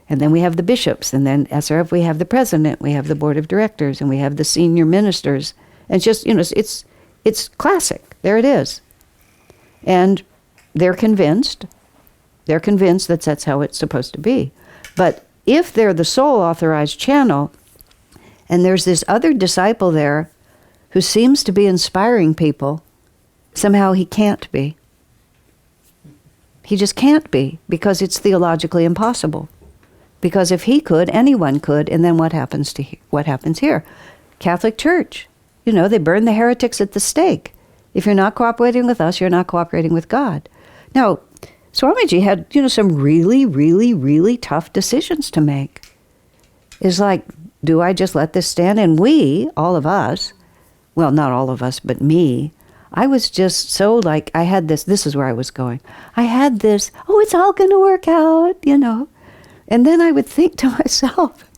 and then we have the bishops, and then SRF we have the president, we have the board of directors, and we have the senior ministers. And just, it's classic. There it is. And they're convinced that that's how it's supposed to be. But if they're the sole authorized channel, and there's this other disciple there who seems to be inspiring people, somehow he can't be. He just can't be, because it's theologically impossible. Because if he could, anyone could, and then what happens here? Catholic Church, they burn the heretics at the stake. If you're not cooperating with us, you're not cooperating with God. Now, Swamiji had, some really, really, really tough decisions to make. It's like, do I just let this stand? And we, all of us, well, not all of us, but me, I was just so I had this is where I was going. I had this, it's all going to work out, And then I would think to myself,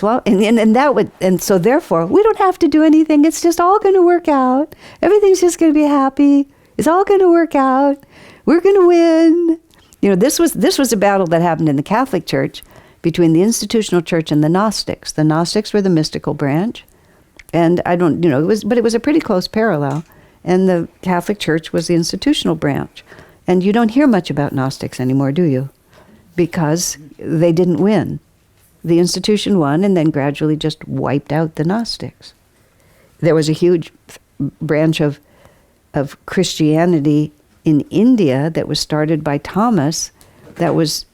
and so therefore, we don't have to do anything. It's just all going to work out. Everything's just going to be happy. It's all going to work out. We're going to win. This was a battle that happened in the Catholic Church between the institutional church and the Gnostics. The Gnostics were the mystical branch, and it was a pretty close parallel. And the Catholic Church was the institutional branch. And you don't hear much about Gnostics anymore, do you? Because they didn't win. The institution won and then gradually just wiped out the Gnostics. There was a huge branch of Christianity in India that was started by Thomas that was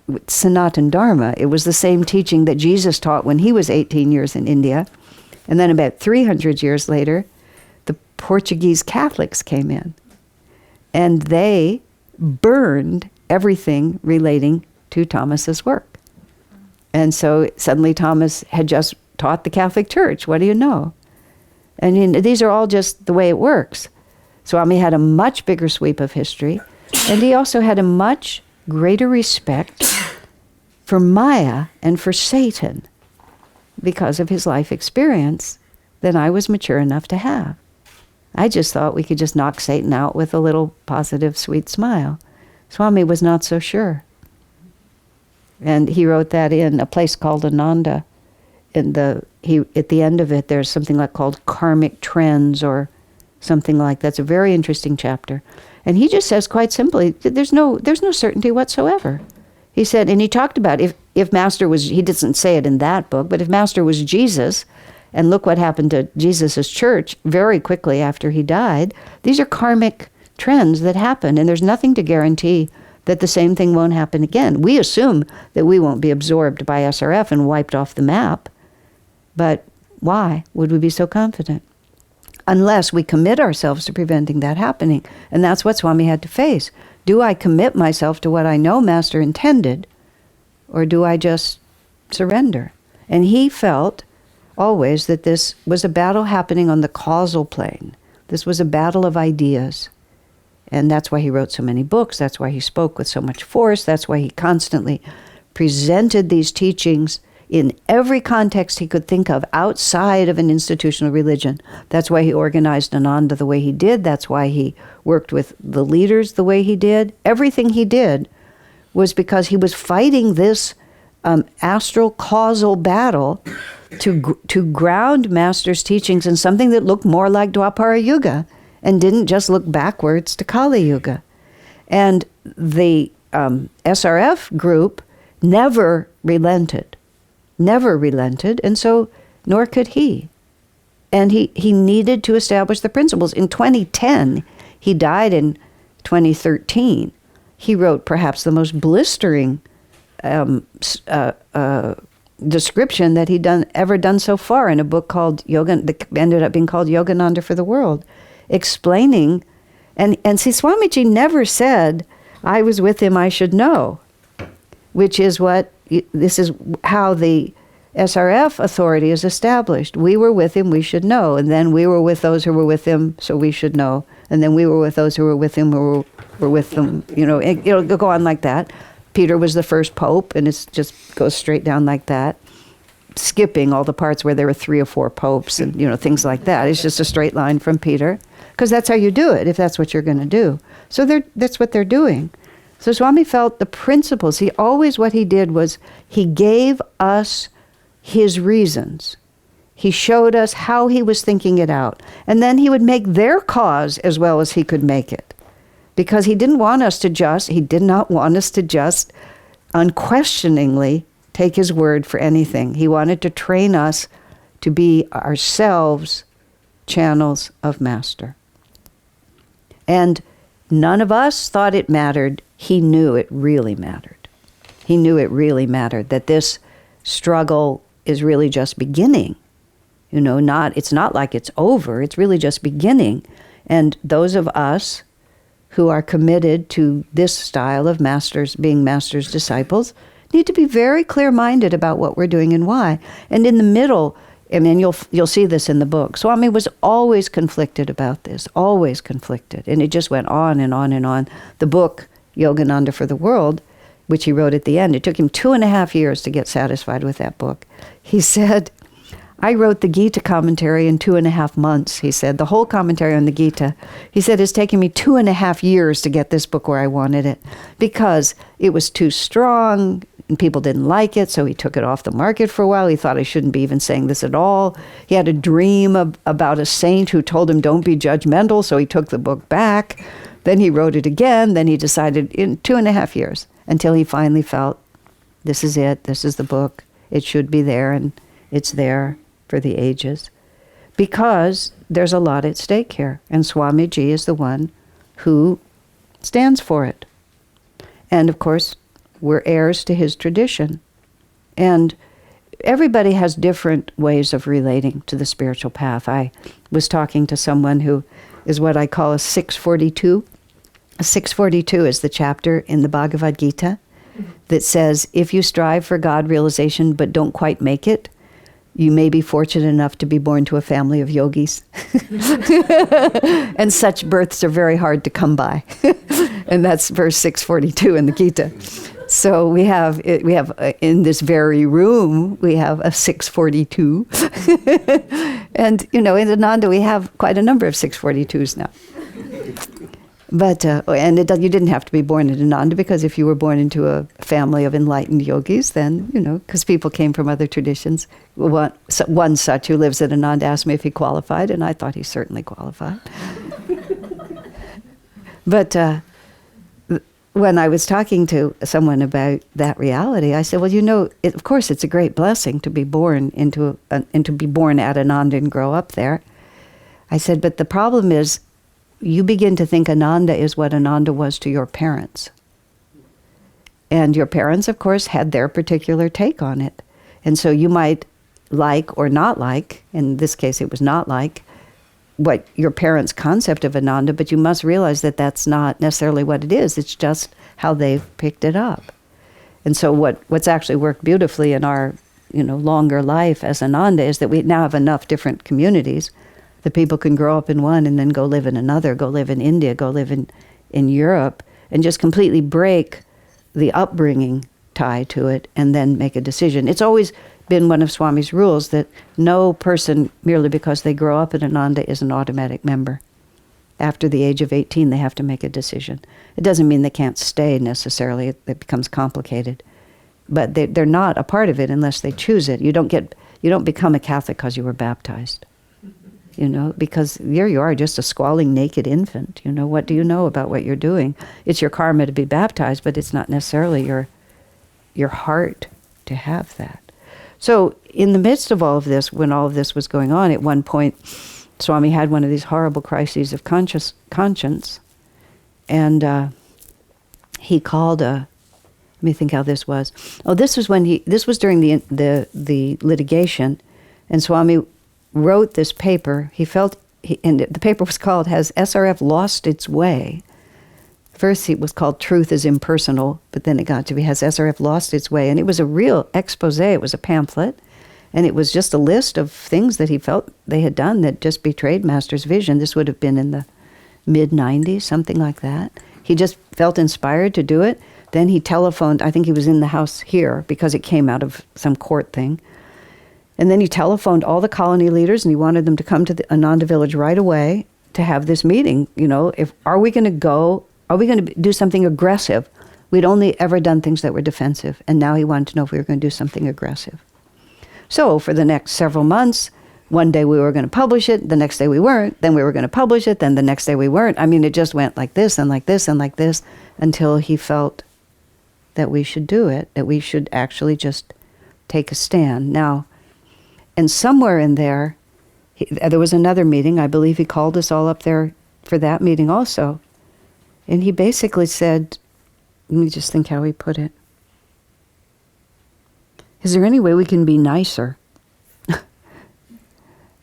Sanatana Dharma. It was the same teaching that Jesus taught when he was 18 years in India. And then about 300 years later, the Portuguese Catholics came in. And they burned everything relating to Thomas's work. And so suddenly Thomas had just taught the Catholic Church. What do you know? And these are all just the way it works. Swami had a much bigger sweep of history, and he also had a much greater respect for Maya and for Satan because of his life experience than I was mature enough to have. I just thought we could just knock Satan out with a little positive, sweet smile. Swami was not so sure. And he wrote that in a place called Ananda. At the end of it, there's something called karmic trends or something like that. It's a very interesting chapter. And he just says quite simply, there's no certainty whatsoever. He said, and he talked about if Master was, he doesn't say it in that book, but if Master was Jesus, and look what happened to Jesus' church very quickly after he died, these are karmic trends that happen, and there's nothing to guarantee that the same thing won't happen again. We assume that we won't be absorbed by SRF and wiped off the map, but why would we be so confident? unless we commit ourselves to preventing that happening. And that's what Swami had to face. Do I commit myself to what I know Master intended, or do I just surrender? And he felt always that this was a battle happening on the causal plane. This was a battle of ideas. And that's why he wrote so many books. That's why he spoke with so much force. That's why he constantly presented these teachings in every context he could think of outside of an institutional religion. That's why he organized Ananda the way he did. That's why he worked with the leaders the way he did. Everything he did was because he was fighting this astral causal battle to ground Master's teachings in something that looked more like Dwapara Yuga and didn't just look backwards to Kali Yuga. And the SRF group never relented, and so nor could he. And he needed to establish the principles. In 2010, he died in 2013. He wrote perhaps the most blistering description that he'd ever done so far in a book called Yoga, that ended up being called Yogananda for the World, explaining, and see, Swamiji never said, I was with him, I should know, which is this is how the SRF authority is established. We were with him, we should know, and then we were with those who were with him, so we should know, and then we were with those who were with him, who were with them, it'll go on like that. Peter was the first pope, and it just goes straight down like that, skipping all the parts where there were 3 or 4 popes and things like that. It's just a straight line from Peter, because that's how you do it, if that's what you're going to do. So that's what they're doing. So Swami felt the principles. What he did was he gave us his reasons. He showed us how he was thinking it out. And then he would make their cause as well as he could make it. Because he did not want us to just unquestioningly take his word for anything. He wanted to train us to be ourselves channels of Master. And none of us thought it mattered. He knew it really mattered. He knew it really mattered, that this struggle is really just beginning. It's not like it's over. It's really just beginning. And those of us who are committed to this style of being Master's disciples, need to be very clear-minded about what we're doing and why. And in the middle, you'll see this in the book, Swami was always conflicted about this, always conflicted. And it just went on and on and on. The book, Yogananda for the World, which he wrote at the end, it took him 2.5 years to get satisfied with that book. He said, I wrote the Gita commentary in 2.5 months, he said. The whole commentary on the Gita. He said, it's taken me 2.5 years to get this book where I wanted it, because it was too strong and people didn't like it, so he took it off the market for a while. He thought I shouldn't be even saying this at all. He had a dream about a saint who told him, don't be judgmental, so he took the book back. Then he wrote it again. Then he decided in 2.5 years, until he finally felt, this is it, this is the book. It should be there, and it's there for the ages, because there's a lot at stake here, and Swamiji is the one who stands for it. And of course, we're heirs to his tradition. And everybody has different ways of relating to the spiritual path. I was talking to someone who is what I call a 642. A 642 is the chapter in the Bhagavad Gita that says, if you strive for God realization but don't quite make it, you may be fortunate enough to be born to a family of yogis. And such births are very hard to come by. And that's verse 642 in the Gita. So we have in this very room, we have a 642. And, in Ananda, we have quite a number of 642s now. But, you didn't have to be born in Ananda, because if you were born into a family of enlightened yogis, then, because people came from other traditions. One such who lives at Ananda asked me if he qualified, and I thought he certainly qualified. But when I was talking to someone about that reality, I said, well, of course it's a great blessing to be born and to be born at Ananda and grow up there. I said, but the problem is, you begin to think Ananda is what Ananda was to your parents. And your parents, of course, had their particular take on it. And so you might like or not like, in this case it was not like, what your parents' concept of Ananda, but you must realize that that's not necessarily what it is. It's just how they've picked it up. And so what's actually worked beautifully in our, longer life as Ananda is that we now have enough different communities that people can grow up in one and then go live in another, go live in India, go live in Europe, and just completely break the upbringing tie to it and then make a decision. It's always been one of Swami's rules that no person, merely because they grow up in Ananda, is an automatic member. After the age of 18, they have to make a decision. It doesn't mean they can't stay necessarily. It becomes complicated. But they're not a part of it unless they choose it. You don't become a Catholic because you were baptized. Because there you are, just a squalling naked infant. What do you know about what you're doing? It's your karma to be baptized, but it's not necessarily your heart to have that. So in the midst of all of this, when all of this was going on, at one point, Swami had one of these horrible crises of conscience, and he called let me think how this was. Oh, this was during the litigation, and Swami wrote this paper. And the paper was called, "Has SRF Lost Its Way?" First it was called "Truth is Impersonal," but then it got to be "Has SRF Lost Its Way?" And it was a real expose. It was a pamphlet, and it was just a list of things that he felt they had done that just betrayed Master's vision. This would have been in the mid-90s, something like that. He just felt inspired to do it. Then he telephoned, I think he was in the house here because it came out of some court thing. And then he telephoned all the colony leaders and he wanted them to come to the Ananda village right away to have this meeting. Are we going to do something aggressive? We'd only ever done things that were defensive, and now he wanted to know if we were going to do something aggressive. So for the next several months, one day we were going to publish it, the next day we weren't, then we were going to publish it, then the next day we weren't. I mean, it just went like this and like this and like this until he felt that we should do it, that we should actually just take a stand. Now, and somewhere in there was another meeting. I believe he called us all up there for that meeting also. And he basically said, let me just think how he put it. Is there any way we can be nicer?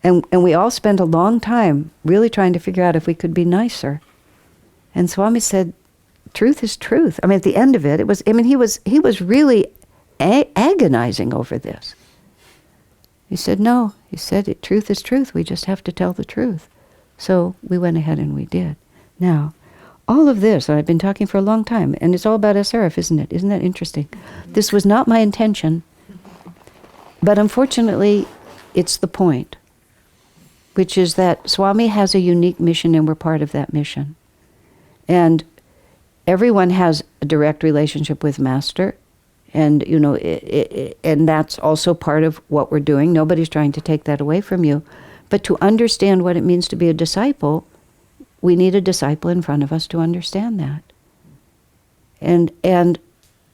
and we all spent a long time really trying to figure out if we could be nicer. And Swami said, truth is truth. I mean, at the end of it, he was really agonizing over this. He said, no. He said, truth is truth. We just have to tell the truth. So we went ahead and we did. Now, all of this, I've been talking for a long time, and it's all about SRF, isn't it? Isn't that interesting? This was not my intention, but unfortunately, it's the point, which is that Swami has a unique mission, and we're part of that mission. And everyone has a direct relationship with Master, and and that's also part of what we're doing. Nobody's trying to take that away from you. But to understand what it means to be a disciple, we need a disciple in front of us to understand that. And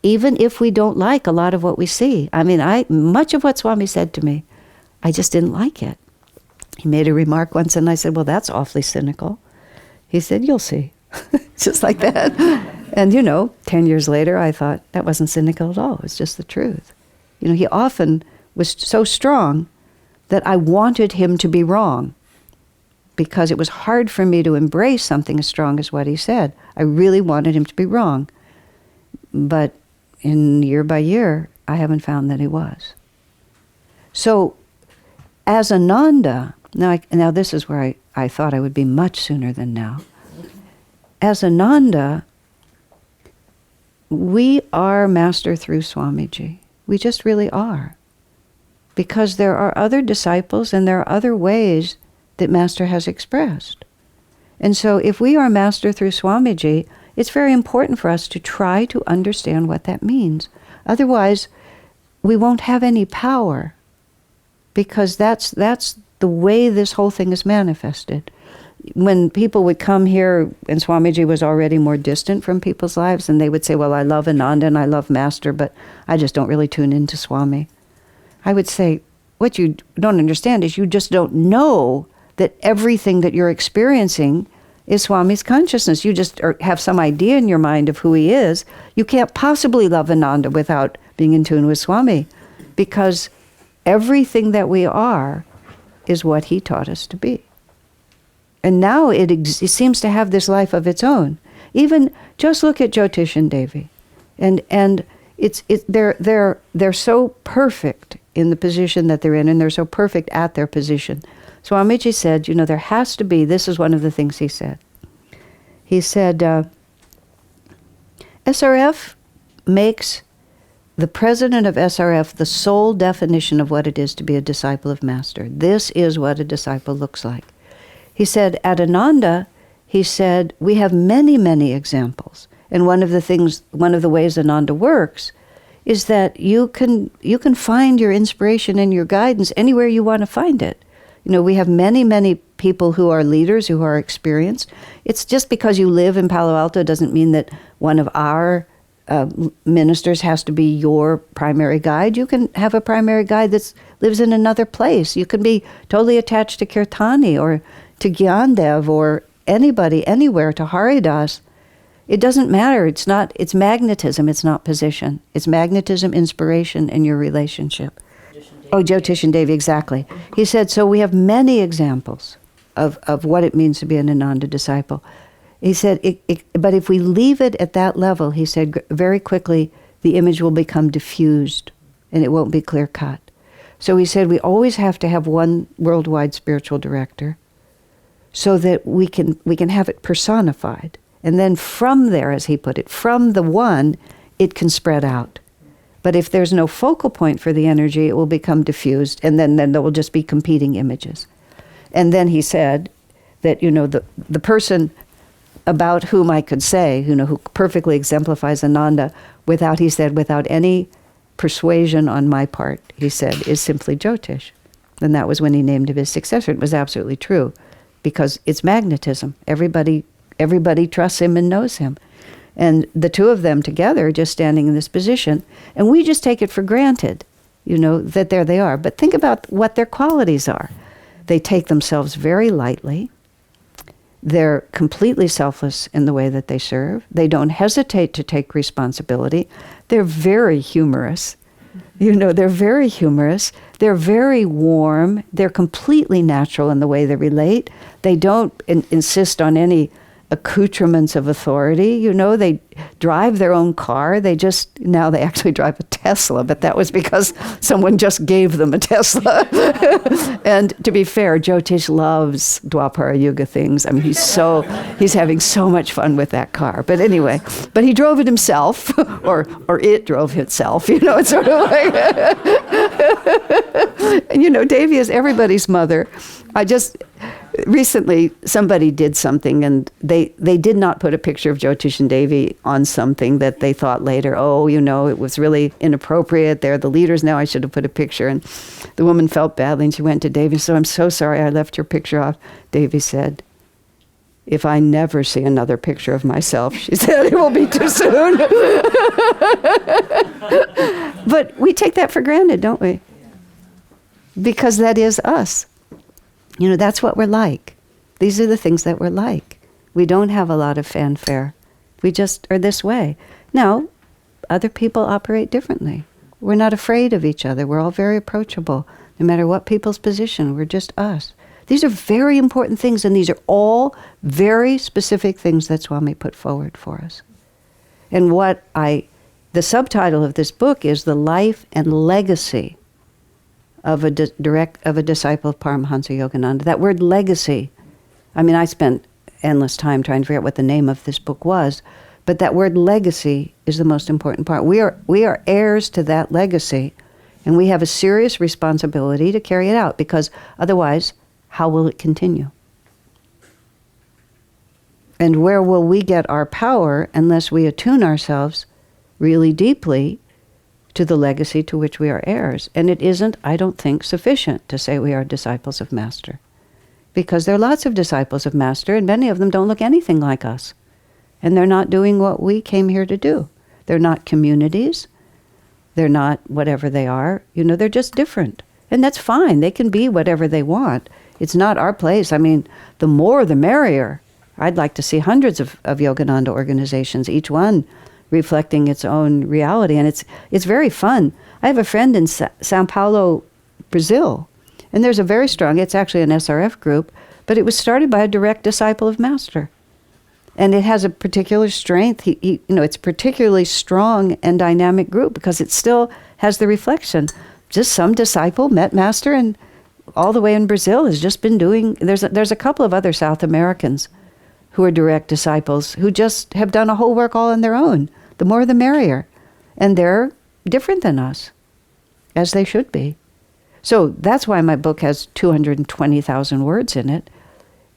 even if we don't like a lot of what we see, much of what Swami said to me, I just didn't like it. He made a remark once and I said, well, that's awfully cynical. He said, you'll see. Just like that. And 10 years later, I thought that wasn't cynical at all. It's just the truth. He often was so strong that I wanted him to be wrong because it was hard for me to embrace something as strong as what he said. I really wanted him to be wrong. But in year by year, I haven't found that he was. So as Ananda, now this is where I thought I would be much sooner than now. As Ananda, we are Master through Swamiji. We just really are. Because there are other disciples and there are other ways that Master has expressed. And so if we are Master through Swamiji, it's very important for us to try to understand what that means. Otherwise, we won't have any power, because that's the way this whole thing is manifested. When people would come here, and Swamiji was already more distant from people's lives, and they would say, well, I love Ananda and I love Master, but I just don't really tune into Swami. I would say, what you don't understand is you just don't know that everything that you're experiencing is Swami's consciousness. You just have some idea in your mind of who he is. You can't possibly love Ananda without being in tune with Swami, because everything that we are is what he taught us to be. And now it seems to have this life of its own. Even just look at Jyotish and Devi, and they're so perfect in the position that they're in, and they're so perfect at their position. Swamiji said, there has to be. This is one of the things he said. He said, SRF makes the president of SRF the sole definition of what it is to be a disciple of Master. This is what a disciple looks like. He said, at Ananda, he said, we have many, many examples. And one of the ways Ananda works is that you can find your inspiration and your guidance anywhere you want to find it. We have many, many people who are leaders, who are experienced. It's just because you live in Palo Alto doesn't mean that one of our ministers has to be your primary guide. You can have a primary guide that lives in another place. You can be totally attached to Kirtani or to Gyandev or anybody, anywhere, to Haridas. It doesn't matter. It's magnetism, it's not position. It's magnetism, inspiration, and your relationship. Jyotish and Devi, exactly. He said, so we have many examples of what it means to be an Ananda disciple. He said, but if we leave it at that level, he said, very quickly, the image will become diffused and it won't be clear cut. So he said, we always have to have one worldwide spiritual director so that we can have it personified. And then from there, as he put it, from the one, it can spread out. But if there's no focal point for the energy, it will become diffused, and then there will just be competing images. And then he said that, the person about whom I could say, who perfectly exemplifies Ananda, without any persuasion on my part, he said, is simply Jyotish. And that was when he named him his successor. It was absolutely true, because it's magnetism. Everybody trusts him and knows him. And the two of them together just standing in this position, and we just take it for granted, that there they are. But think about what their qualities are. They take themselves very lightly. They're completely selfless in the way that they serve. They don't hesitate to take responsibility. They're very humorous. They're very humorous. They're very warm. They're completely natural in the way they relate. They don't insist on any accoutrements of authority. They drive their own car. Now they actually drive a Tesla, but that was because someone just gave them a Tesla. And to be fair, Jyotish loves Dwapara Yuga things. I mean, he's having so much fun with that car. But anyway, he drove it himself, or it drove itself, it's sort of like, and Devi is everybody's mother. Recently, somebody did something, and they did not put a picture of Jyotish and Devi on something that they thought later, it was really inappropriate. They're the leaders now. I should have put a picture. And the woman felt badly, and she went to Devi. So I'm so sorry I left your picture off. Devi said, if I never see another picture of myself, she said, it will be too soon. But we take that for granted, don't we? Because that is us. That's what we're like. These are the things that we're like. We don't have a lot of fanfare. We just are this way. Now, other people operate differently. We're not afraid of each other. We're all very approachable. No matter what people's position, we're just us. These are very important things, and these are all very specific things that Swami put forward for us. And the subtitle of this book is The Life and Legacy of a disciple of Paramahansa Yogananda. That word legacy, I spent endless time trying to figure out what the name of this book was, but that word legacy is the most important part. We are heirs to that legacy, and we have a serious responsibility to carry it out, because otherwise, how will it continue? And where will we get our power unless we attune ourselves really deeply to the legacy to which we are heirs? And it isn't, I don't think, sufficient to say we are disciples of Master. Because there are lots of disciples of Master, and many of them don't look anything like us. And they're not doing what we came here to do. They're not communities. They're not whatever they are. They're just different. And that's fine. They can be whatever they want. It's not our place. The more the merrier. I'd like to see hundreds of Yogananda organizations, each one reflecting its own reality, and it's very fun. I have a friend in Sao Paulo, Brazil, and there's a very strong, it's actually an SRF group, But it was started by a direct disciple of Master. And it has a particular strength. It's a particularly strong and dynamic group because it still has the reflection. Just some disciple met Master, and all the way in Brazil has just been doing. There's a couple of other South Americans who are direct disciples who just have done a whole work all on their own. The more the merrier. And they're different than us, as they should be. So that's why my book has 220,000 words in it.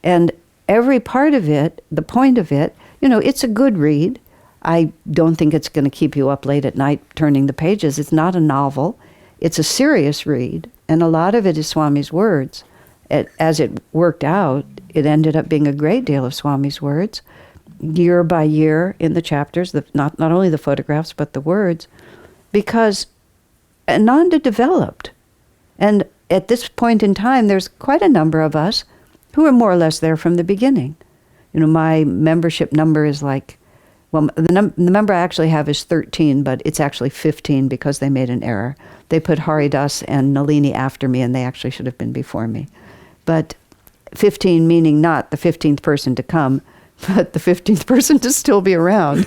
And every part of it, the point of it, it's a good read. I don't think it's going to keep you up late at night turning the pages. It's not a novel. It's a serious read. And a lot of it is Swami's words. As it worked out, it ended up being a great deal of Swami's words, year by year in the chapters, not only the photographs, but the words, because Ananda developed. And at this point in time, there's quite a number of us who are more or less there from the beginning. My membership number is the number I actually have is 13, but it's actually 15 because they made an error. They put Haridas and Nalini after me, and they actually should have been before me. But 15 meaning not the 15th person to come, but the 15th person to still be around.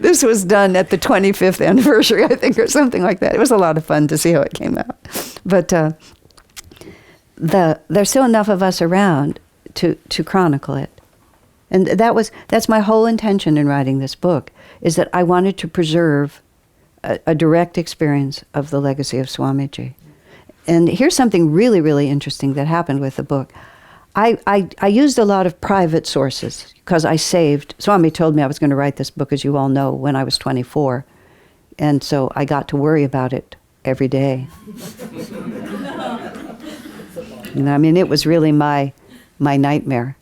This was done at the 25th anniversary, I think, or something like that. It was a lot of fun to see how it came out. But there's still enough of us around to chronicle it. And that's my whole intention in writing this book, is that I wanted to preserve a direct experience of the legacy of Swamiji. And here's something really, really interesting that happened with the book. I used a lot of private sources because Swami told me I was going to write this book, as you all know, when I was 24. And so I got to worry about it every day. It was really my nightmare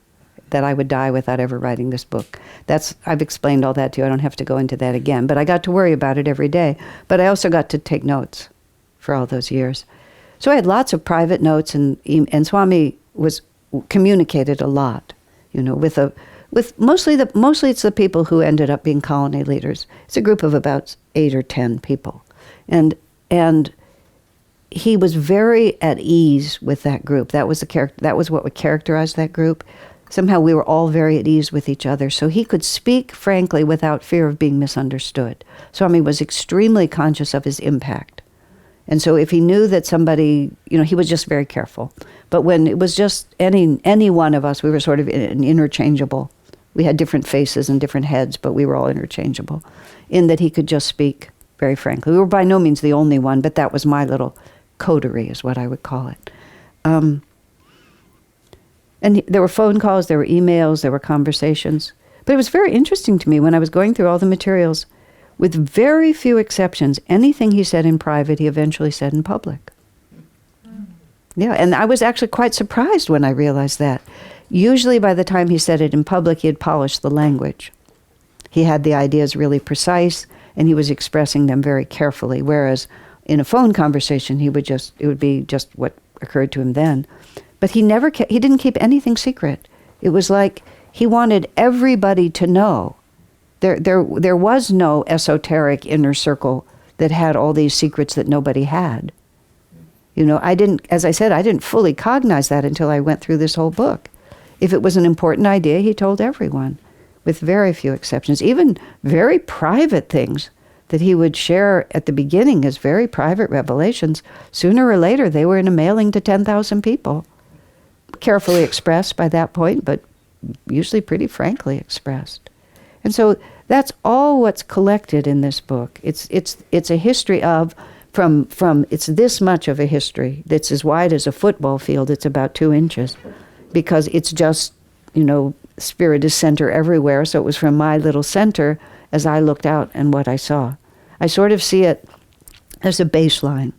that I would die without ever writing this book. I've explained all that to you. I don't have to go into that again. But I got to worry about it every day. But I also got to take notes for all those years. So I had lots of private notes, and Swami communicated a lot, with mostly it's the people who ended up being colony leaders. It's a group of about 8 or 10 people, and he was very at ease with that group. That was what would characterize that group. Somehow we were all very at ease with each other, so he could speak frankly without fear of being misunderstood. Swami was extremely conscious of his impact. And so if he knew that somebody, he was just very careful. But when it was just any one of us, we were sort of interchangeable. We had different faces and different heads, but we were all interchangeable, in that he could just speak very frankly. We were by no means the only one, but that was my little coterie, is what I would call it. And there were phone calls, there were emails, there were conversations. But it was very interesting to me when I was going through all the materials. With very few exceptions, anything he said in private, he eventually said in public. Yeah, and I was actually quite surprised when I realized that. Usually by the time he said it in public, he had polished the language. He had the ideas really precise, and he was expressing them very carefully, whereas in a phone conversation, it would be just what occurred to him then. But he didn't keep anything secret. It was like he wanted everybody to know. There was no esoteric inner circle that had all these secrets that nobody had. I didn't fully cognize that until I went through this whole book. If it was an important idea, he told everyone, with very few exceptions. Even very private things that he would share at the beginning as very private revelations, sooner or later they were in a mailing to 10,000 people. Carefully expressed by that point, but usually pretty frankly expressed. And so that's all what's collected in this book. It's a history of, it's this much of a history that's as wide as a football field. It's about 2 inches, because it's just, spirit is center everywhere. So it was from my little center as I looked out and what I saw. I sort of see it as a baseline.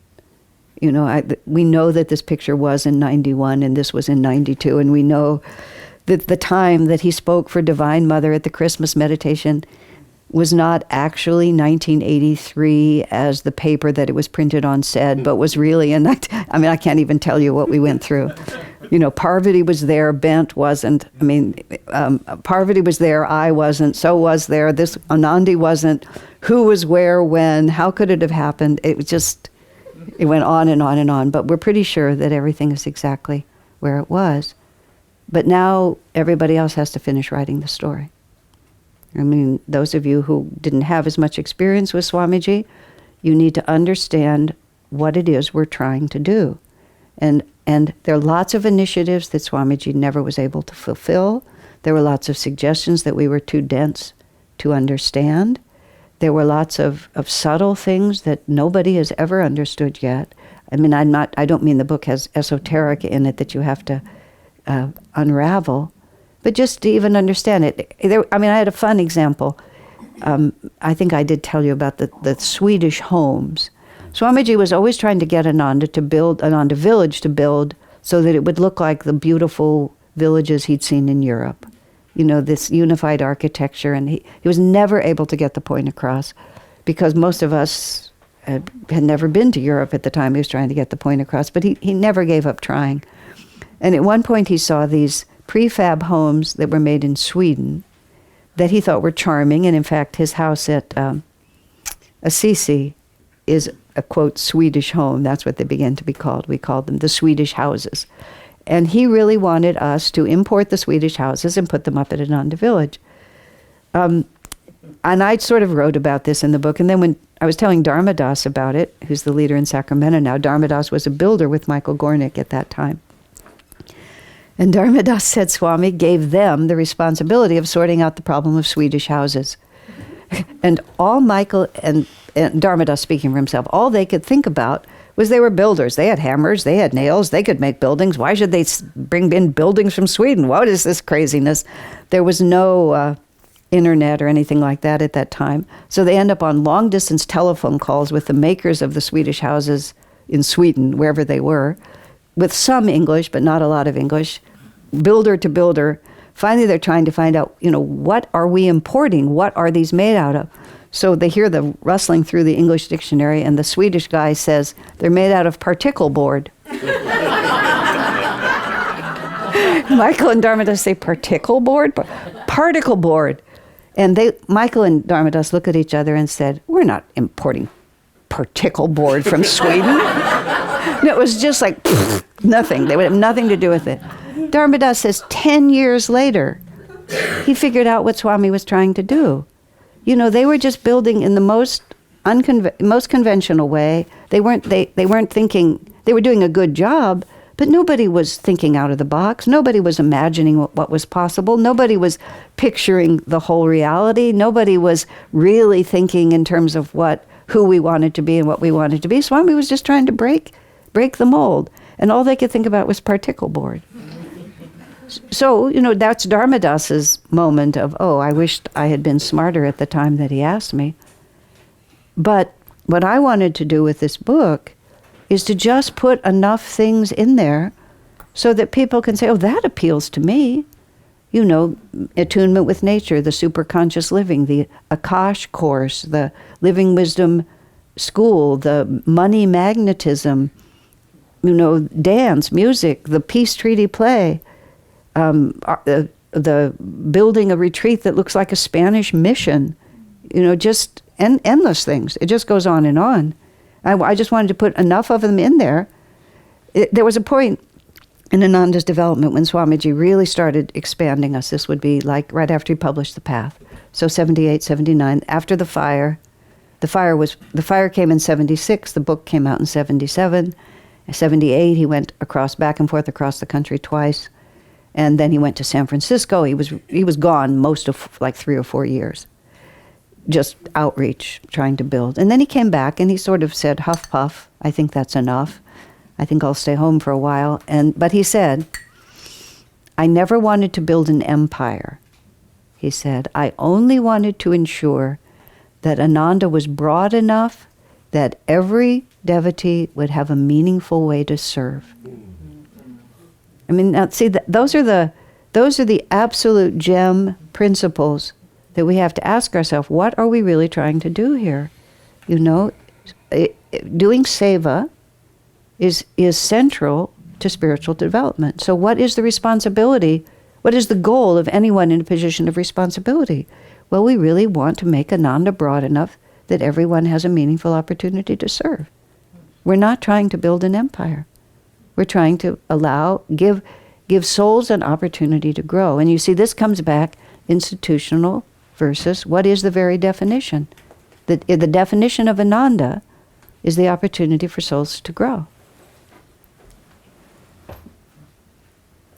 We know that this picture was in 91 and this was in 92, and we know that the time that he spoke for Divine Mother at the Christmas meditation was not actually 1983 as the paper that it was printed on said, but was really I can't even tell you what we went through. Parvati was there, Bent wasn't. Parvati was there, I wasn't, so was there, this Anandi wasn't. Who was where, when, how could it have happened? It was just, It went on and on and on, but we're pretty sure that everything is exactly where it was. But now everybody else has to finish writing the story. I mean, those of you who didn't have as much experience with Swamiji, you need to understand what it is we're trying to do. And there are lots of initiatives that Swamiji never was able to fulfill. There were lots of suggestions that we were too dense to understand. There were lots of subtle things that nobody has ever understood yet. I mean, I don't mean the book has esoteric in it that you have to unravel, but just to even understand it. I had a fun example. I think I did tell you about the Swedish homes. Swamiji was always trying to get Ananda village to build so that it would look like the beautiful villages he'd seen in Europe. You know, this unified architecture, and he was never able to get the point across because most of us had never been to Europe at the time he was trying to get the point across, but he never gave up trying. And at one point he saw these prefab homes that were made in Sweden that he thought were charming, and in fact his house at Assisi is a, quote, Swedish home. That's what they began to be called. We called them the Swedish houses. And he really wanted us to import the Swedish houses and put them up at Ananda Village. And I sort of wrote about this in the book. And then when I was telling Dharmadas about it, who's the leader in Sacramento now, Dharmadas was a builder with Michael Gornick at that time. And Dharmadas said Swami gave them the responsibility of sorting out the problem of Swedish houses. And all Michael and Dharmadas, speaking for himself, all they could think about was they were builders. They had hammers, they had nails, they could make buildings. Why should they bring in buildings from Sweden? What is this craziness? There was no internet or anything like that at that time. So they end up on long-distance telephone calls with the makers of the Swedish houses in Sweden, wherever they were, with some English, but not a lot of English, builder to builder. Finally, they're trying to find out, what are we importing? What are these made out of? So they hear the rustling through the English dictionary, and the Swedish guy says, they're made out of particle board. Michael and Dharmadas say, particle board? Particle board. And Michael and Dharmadas look at each other and said, we're not importing particle board from Sweden. And it was just like, nothing. They would have nothing to do with it. Dharmadas says 10 years later, he figured out what Swami was trying to do. They were just building in the most conventional way. They weren't thinking, they were doing a good job, but nobody was thinking out of the box. Nobody was imagining what was possible. Nobody was picturing the whole reality. Nobody was really thinking in terms of who we wanted to be and what we wanted to be. Swami was just trying to break the mold. And all they could think about was particle board. So, that's Dharmadas's moment of, I wished I had been smarter at the time that he asked me. But what I wanted to do with this book is to just put enough things in there so that people can say, that appeals to me. Attunement with nature, the superconscious living, the Akash course, the living wisdom school, the money magnetism, dance, music, the peace treaty play, the building a retreat that looks like a Spanish mission, just endless things. It just goes on and on. I just wanted to put enough of them in there. There was a point in Ananda's development when Swamiji really started expanding us. This would be like right after he published The Path. So 78, 79, after the fire. The fire came in 76, the book came out in 77. In 78, he went back and forth across the country twice. And then he went to San Francisco. He was gone most of like 3 or 4 years. Just outreach, trying to build. And then he came back and he sort of said, huff puff, I think that's enough. I think I'll stay home for a while. But he said, I never wanted to build an empire. He said, I only wanted to ensure that Ananda was broad enough that every devotee would have a meaningful way to serve. I mean, now, see, those are the absolute gem principles that we have to ask ourselves, what are we really trying to do here? Doing seva is central to spiritual development. So what is the responsibility? What is the goal of anyone in a position of responsibility? Well, we really want to make Ananda broad enough that everyone has a meaningful opportunity to serve. We're not trying to build an empire. We're trying to give souls an opportunity to grow. And you see, this comes back institutional versus what is the very definition. The definition of Ananda is the opportunity for souls to grow.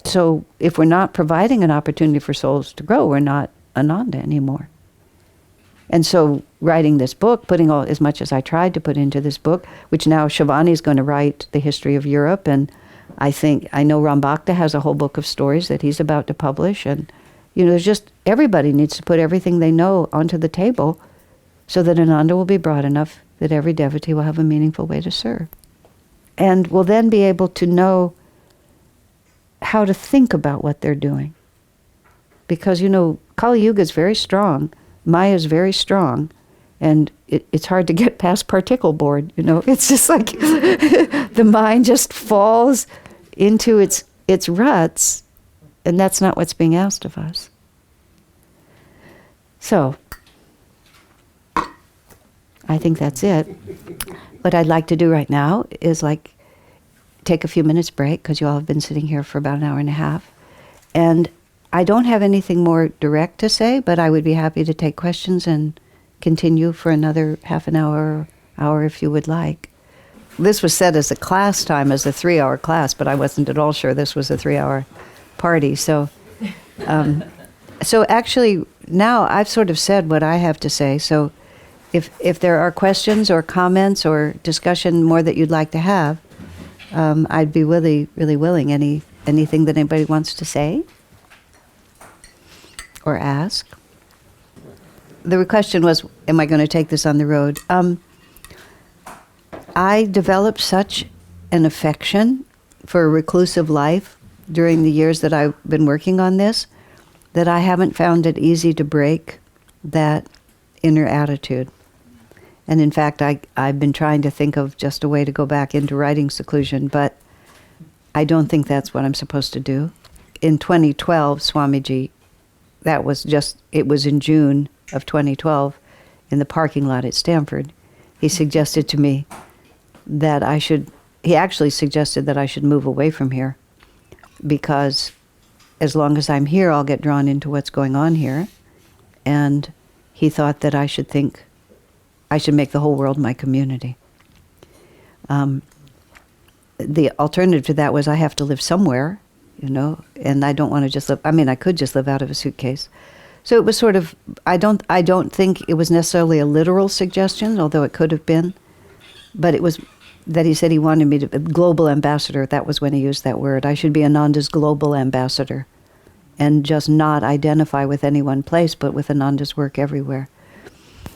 So if we're not providing an opportunity for souls to grow, we're not Ananda anymore. And so writing this book, putting all as much as I tried to put into this book, which now Shivani is going to write the history of Europe, and I know Ram Bhakta has a whole book of stories that he's about to publish, and there's just, everybody needs to put everything they know onto the table so that Ananda will be broad enough that every devotee will have a meaningful way to serve. And will then be able to know how to think about what they're doing. Because, Kali Yuga is very strong, Maya is very strong, and it's hard to get past particle board, It's just like the mind just falls into its ruts, and that's not what's being asked of us. So, I think that's it. What I'd like to do right now is take a few minutes break, because you all have been sitting here for about an hour and a half. And I don't have anything more direct to say, but I would be happy to take questions and continue for another half an hour if you would like. This was set as a class time, as a 3-hour class, but I wasn't at all sure this was a 3-hour party. So actually, now I've sort of said what I have to say. So if there are questions or comments or discussion more that you'd like to have, I'd be really willing. Anything that anybody wants to say or ask? The question was, am I going to take this on the road? I developed such an affection for a reclusive life during the years that I've been working on this that I haven't found it easy to break that inner attitude. And in fact, I've been trying to think of just a way to go back into writing seclusion, but I don't think that's what I'm supposed to do. In 2012, Swamiji, it was in June of 2012, in the parking lot at Stanford, he suggested to me that he actually suggested that I should move away from here, because as long as I'm here, I'll get drawn into what's going on here. And he thought that I should make the whole world my community. The alternative to that was I have to live somewhere, and I don't want to just live. I could just live out of a suitcase. So it was sort of, I don't think it was necessarily a literal suggestion, although it could have been, but it was that he said he wanted me to, global ambassador, that was when he used that word. I should be Ananda's global ambassador and just not identify with any one place, but with Ananda's work everywhere.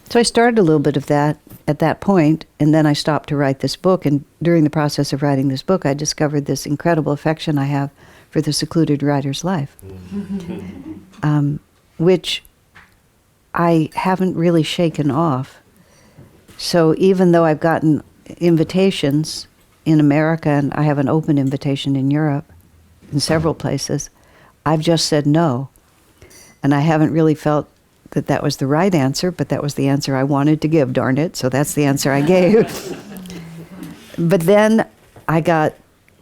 So I started a little bit of that at that point, and then I stopped to write this book. And during the process of writing this book, I discovered this incredible affection I have for the secluded writer's life, which I haven't really shaken off. So even though I've gotten invitations in America, and I have an open invitation in Europe, in several places, I've just said no. And I haven't really felt that was the right answer, but that was the answer I wanted to give, darn it, so that's the answer I gave. But then I got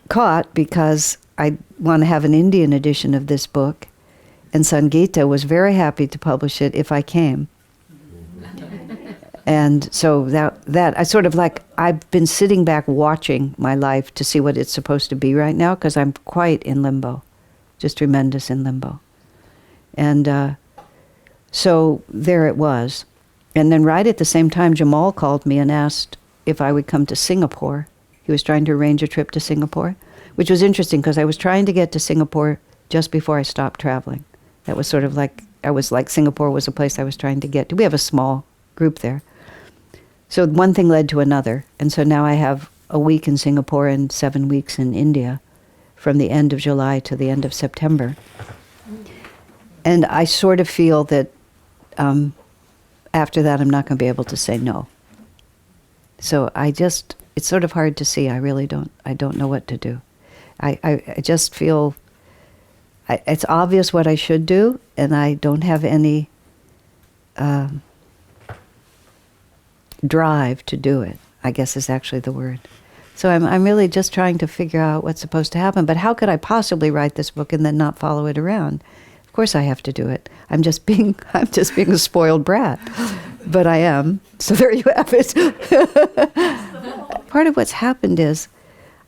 caught because I want to have an Indian edition of this book, and Sangeeta was very happy to publish it if I came. And so that I sort of I've been sitting back watching my life to see what it's supposed to be right now, because I'm quite in limbo, just tremendous in limbo. And so there it was. And then right at the same time, Jamal called me and asked if I would come to Singapore. He was trying to arrange a trip to Singapore, which was interesting because I was trying to get to Singapore just before I stopped traveling. That was sort of Singapore was a place I was trying to get to. We have a small group there. So one thing led to another. And so now I have a week in Singapore and 7 weeks in India from the end of July to the end of September. And I sort of feel that after that I'm not going to be able to say no. So it's sort of hard to see. I don't know what to do. I just feel, it's obvious what I should do, and I don't have any drive to do it, I guess is actually the word. So I'm really just trying to figure out what's supposed to happen. But how could I possibly write this book and then not follow it around? Of course I have to do it. I'm just being a spoiled brat. But I am. So there you have it. Part of what's happened is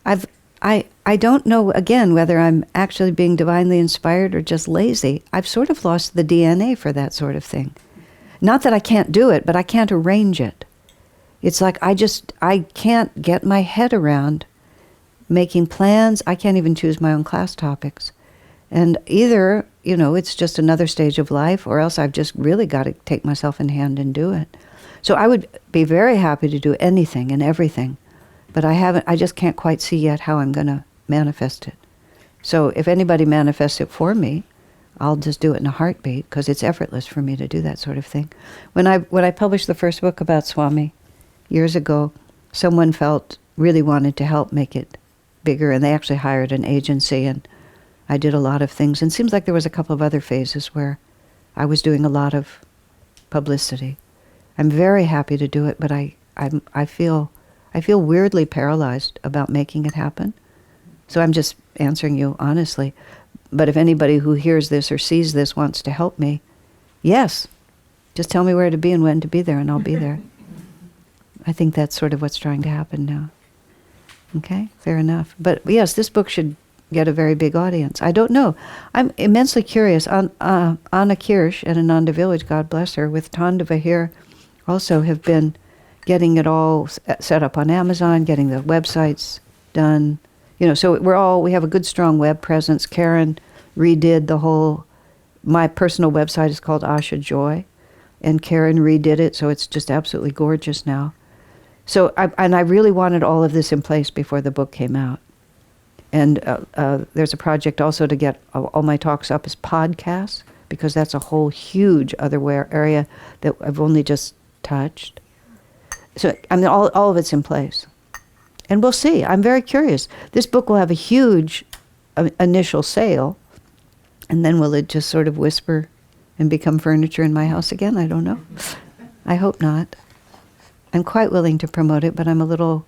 I don't know, again, whether I'm actually being divinely inspired or just lazy. I've sort of lost the DNA for that sort of thing. Not that I can't do it, but I can't arrange it. It's like I can't get my head around making plans. I can't even choose my own class topics. And either, it's just another stage of life, or else I've just really got to take myself in hand and do it. So I would be very happy to do anything and everything, but I just can't quite see yet how I'm going to manifest it. So if anybody manifests it for me, I'll just do it in a heartbeat, because it's effortless for me to do that sort of thing. When I published the first book about Swami years ago, someone really wanted to help make it bigger, and they actually hired an agency, and I did a lot of things. And it seems like there was a couple of other phases where I was doing a lot of publicity. I'm very happy to do it, but I feel weirdly paralyzed about making it happen. So I'm just answering you honestly. But if anybody who hears this or sees this wants to help me, yes, just tell me where to be and when to be there, and I'll be there. I think that's sort of what's trying to happen now. Okay, fair enough. But yes, this book should get a very big audience. I don't know. I'm immensely curious. Anna Kirsch at Ananda Village, God bless her, with Tandava here, also have been getting it all set up on Amazon, getting the websites done. So we have a good, strong web presence. Karen redid my personal website is called Asha Joy, and Karen redid it, so it's just absolutely gorgeous now. So, I really wanted all of this in place before the book came out. And there's a project also to get all my talks up as podcasts, because that's a whole huge other area that I've only just touched. So, all of it's in place. And we'll see. I'm very curious. This book will have a huge initial sale, and then will it just sort of whisper and become furniture in my house again? I don't know. I hope not. I'm quite willing to promote it, but I'm a little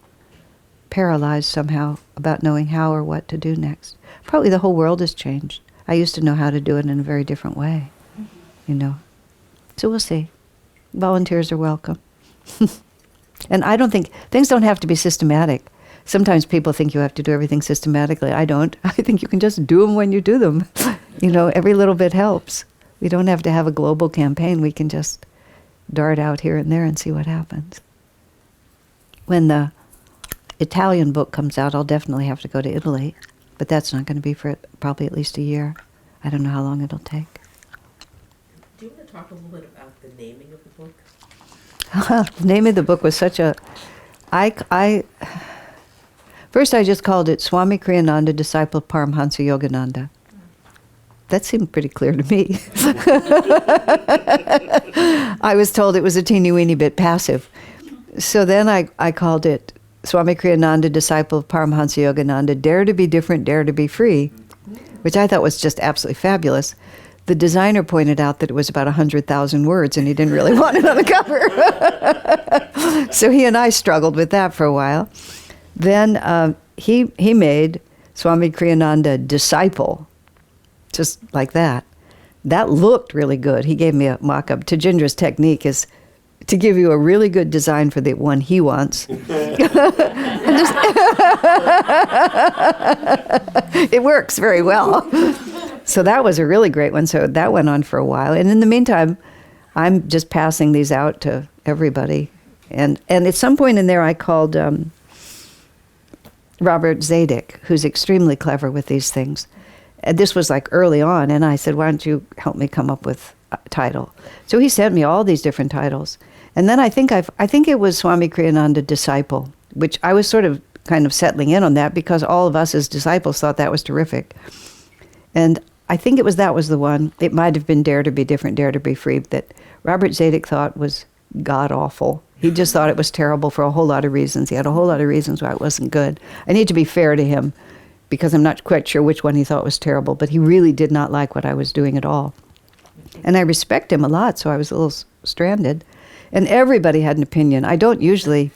paralyzed somehow about knowing how or what to do next. Probably the whole world has changed. I used to know how to do it in a very different way, So we'll see. Volunteers are welcome. And I don't think, things don't have to be systematic. Sometimes people think you have to do everything systematically. I don't. I think you can just do them when you do them. Every little bit helps. We don't have to have a global campaign. We can just dart out here and there and see what happens. When the Italian book comes out, I'll definitely have to go to Italy. But that's not going to be for probably at least a year. I don't know how long it'll take. Do you want to talk a little bit about the naming of the book? The name of the book was such a... First I just called it Swami Kriyananda, Disciple of Paramhansa Yogananda. That seemed pretty clear to me. I was told it was a teeny-weeny bit passive. So then I called it Swami Kriyananda, Disciple of Paramhansa Yogananda, Dare to be different, dare to be free, which I thought was just absolutely fabulous. The designer pointed out that it was about 100,000 words, and he didn't really want it on the cover. So he and I struggled with that for a while. Then he made Swami Kriyananda, Disciple, just like that. That looked really good. He gave me a mock-up. Tajendra's technique is to give you a really good design for the one he wants. It works very well. So that was a really great one. So that went on for a while. And in the meantime, I'm just passing these out to everybody. And at some point in there, I called Robert Zadek, who's extremely clever with these things. And this was like early on. And I said, why don't you help me come up with a title? So he sent me all these different titles. And then I think it was Swami Kriyananda, Disciple, which I was sort of kind of settling in on that because all of us as disciples thought that was terrific. And I think that was the one. It might have been Dare to be different, dare to be free, that Robert Zadek thought was god-awful. He just thought it was terrible for a whole lot of reasons. He had a whole lot of reasons why it wasn't good. I need to be fair to him because I'm not quite sure which one he thought was terrible, but he really did not like what I was doing at all. And I respect him a lot, so I was a little stranded. And everybody had an opinion. I don't usually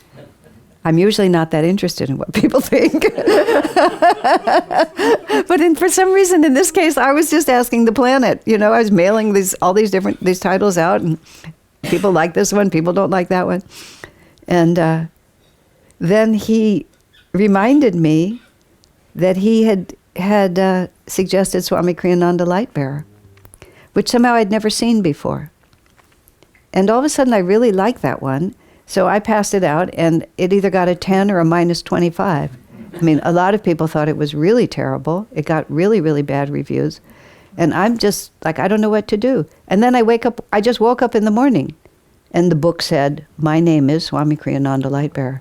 I'm usually not that interested in what people think. But for some reason, in this case, I was just asking the planet. You know, I was mailing all these titles out, and people like this one, people don't like that one. And then he reminded me that he had suggested Swami Kriyananda Lightbearer, which somehow I'd never seen before. And all of a sudden, I really liked that one. So I passed it out, and it either got a 10 or a minus 25. I mean, a lot of people thought it was really terrible. It got really, really bad reviews. And I'm just like, I don't know what to do. And then I just woke up in the morning, and the book said, my name is Swami Kriyananda Lightbearer.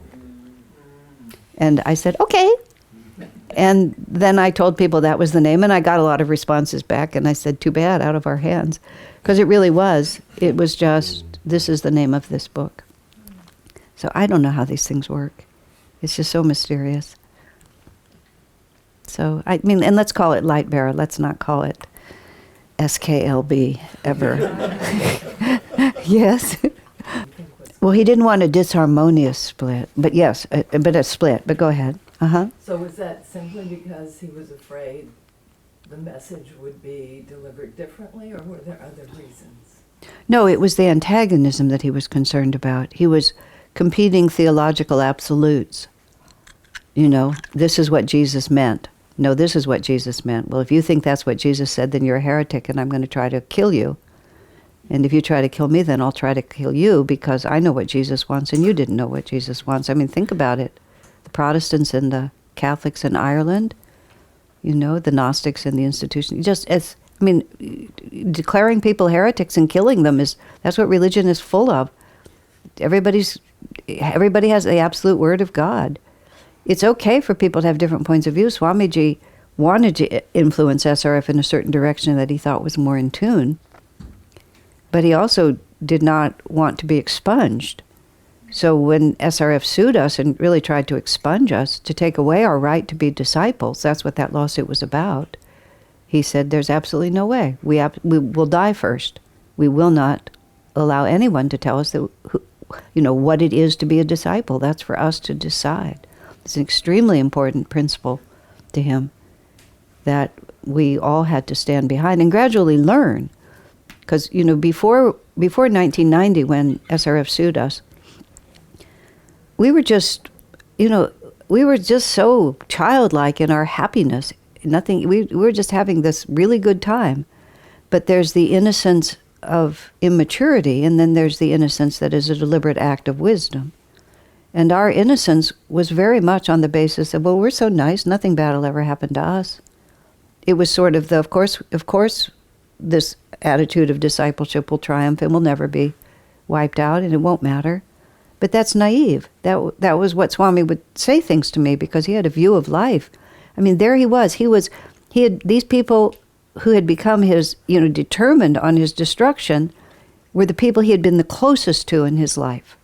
And I said, okay. And then I told people that was the name, and I got a lot of responses back, and I said, too bad, out of our hands. Because it really was. It was just, this is the name of this book. So I don't know how these things work. It's just so mysterious. So, I mean, and let's call it Lightbearer. Let's not call it SKLB ever. Yes? Well, he didn't want a disharmonious split. But yes, but a split. But go ahead. Uh-huh. So was that simply because he was afraid the message would be delivered differently, or were there other reasons? No, it was the antagonism that he was concerned about. He was competing theological absolutes. You know, this is what Jesus meant. No, this is what Jesus meant. Well, if you think that's what Jesus said, then you're a heretic, and I'm going to try to kill you. And if you try to kill me, then I'll try to kill you, because I know what Jesus wants, and you didn't know what Jesus wants. I mean, think about it. The Protestants and the Catholics in Ireland, you know, the Gnostics in the institution, declaring people heretics and killing them that's what religion is full of. Everybody has the absolute word of God. It's okay for people to have different points of view. Swamiji wanted to influence SRF in a certain direction that he thought was more in tune, but he also did not want to be expunged. So when SRF sued us and really tried to expunge us, to take away our right to be disciples, that's what that lawsuit was about, he said, there's absolutely no way. We will die first. We will not allow anyone to tell us that, what it is to be a disciple. That's for us to decide. It's an extremely important principle to him that we all had to stand behind and gradually learn. Because, before 1990, when SRF sued us, we were just so childlike in our happiness. We were just having this really good time. But there's the innocence of immaturity, and then there's the innocence that is a deliberate act of wisdom. And our innocence was very much on the basis of, well, we're so nice, nothing bad will ever happen to us. It was sort of of course, this attitude of discipleship will triumph and will never be wiped out, and it won't matter. But that's naive. That was what Swami would say things to me, because he had a view of life. I mean, there he was. He had these people who had become his, determined on his destruction, were the people he had been the closest to in his life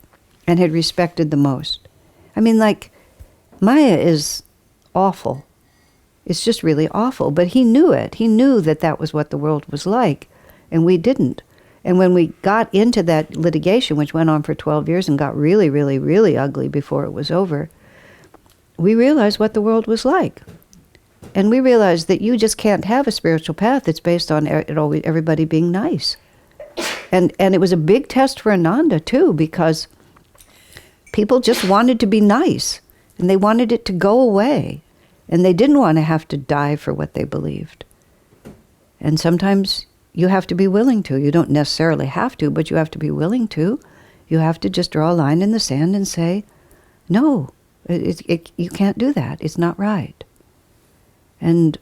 and had respected the most. I mean, like, Maya is awful. It's just really awful. But he knew it. He knew that that was what the world was like, and we didn't. And when we got into that litigation, which went on for 12 years and got really, really, really ugly before it was over, we realized what the world was like. And we realized that you just can't have a spiritual path that's based on everybody being nice. And it was a big test for Ananda, too, because people just wanted to be nice, and they wanted it to go away. And they didn't want to have to die for what they believed. And sometimes you have to be willing to. You don't necessarily have to, but you have to be willing to. You have to just draw a line in the sand and say, no, you can't do that. It's not right. And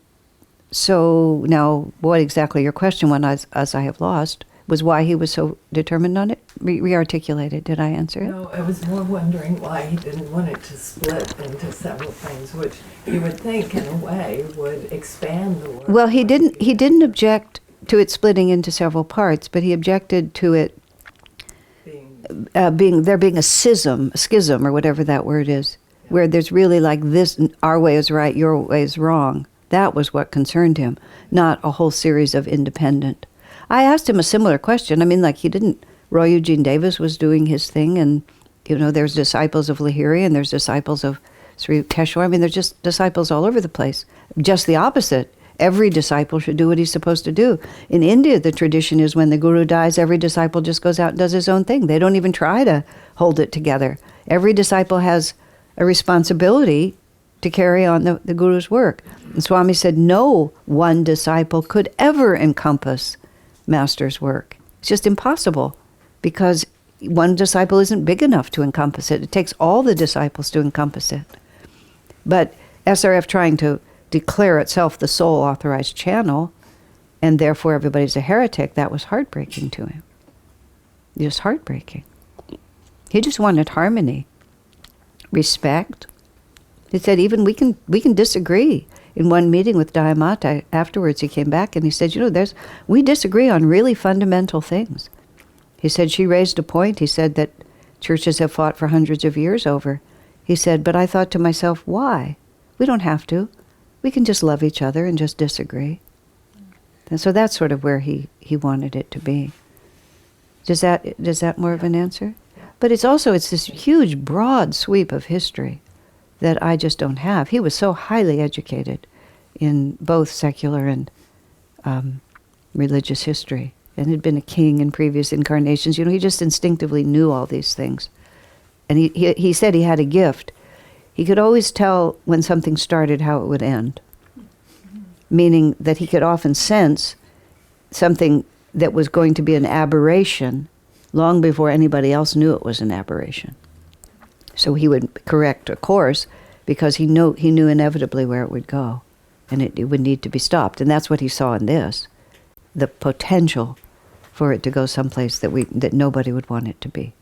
so now, what exactly your question, when as I have lost, was why he was so determined on it? Re-articulate it. Did I answer it? No, I was more wondering why he didn't want it to split into several things, which you would think, in a way, would expand the work. Well, he didn't object to it splitting into several parts, but he objected to it being a schism, or whatever that word is, where there's really like this, our way is right, your way is wrong. That was what concerned him, not a whole series of independent. I asked him a similar question. I mean, like, Roy Eugene Davis was doing his thing, and There's disciples of Lahiri and there's disciples of Sri Yukteswar. I mean, there's just disciples all over the place. Just the opposite. Every disciple should do what he's supposed to do. In India, the tradition is when the guru dies, every disciple just goes out and does his own thing. They don't even try to hold it together. Every disciple has a responsibility to carry on the guru's work. And Swami said no one disciple could ever encompass Master's work. It's just impossible, because one disciple isn't big enough to encompass it. It takes all the disciples to encompass it. But SRF trying to declare itself the sole authorized channel, and therefore everybody's a heretic, that was heartbreaking to him. Just heartbreaking. He just wanted harmony, respect. He said even we can disagree. In one meeting with Dayamata, afterwards he came back and he said, we disagree on really fundamental things. He said, she raised a point, he said, that churches have fought for hundreds of years over. He said, but I thought to myself, why? We don't have to. We can just love each other and just disagree. And so that's sort of where he wanted it to be. Does that more of an answer? But it's this huge, broad sweep of history that I just don't have. He was so highly educated in both secular and religious history, and had been a king in previous incarnations. He just instinctively knew all these things. And he said he had a gift. He could always tell when something started how it would end, meaning that he could often sense something that was going to be an aberration long before anybody else knew it was an aberration. So he would correct a course because he knew inevitably where it would go, and it would need to be stopped. And that's what he saw in this, the potential for it to go someplace that nobody would want it to be,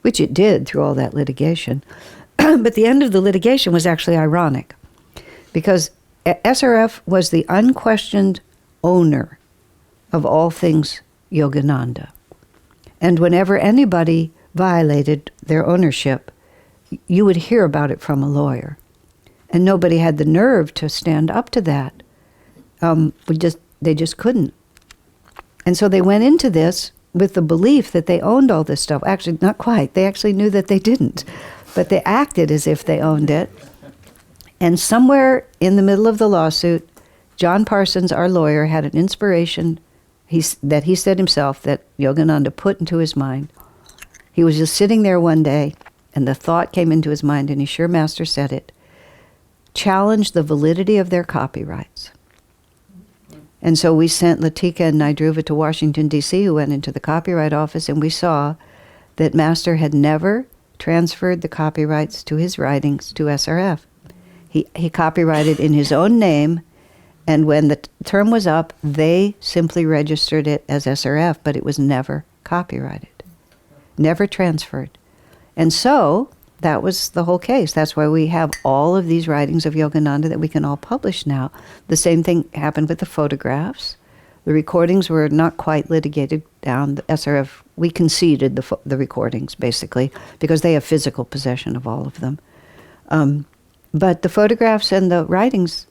which it did through all that litigation. But the end of the litigation was actually ironic, because SRF was the unquestioned owner of all things Yogananda. And whenever anybody violated their ownership, you would hear about it from a lawyer. And nobody had the nerve to stand up to that. They just couldn't. And so they went into this with the belief that they owned all this stuff. Actually, not quite. They actually knew that they didn't. But they acted as if they owned it. And somewhere in the middle of the lawsuit, John Parsons, our lawyer, had an inspiration that he said himself that Yogananda put into his mind. He was just sitting there one day, and the thought came into his mind, and he's sure Master said it: challenge the validity of their copyrights. And so we sent Latika and Naidruva to Washington, D.C., who went into the copyright office, and we saw that Master had never transferred the copyrights to his writings to SRF. He copyrighted in his own name, and when the term was up, they simply registered it as SRF, but it was never copyrighted, never transferred. And so that was the whole case. That's why we have all of these writings of Yogananda that we can all publish now. The same thing happened with the photographs. The recordings were not quite litigated down. The SRF, we conceded the recordings, basically, because they have physical possession of all of them. But the photographs and the writings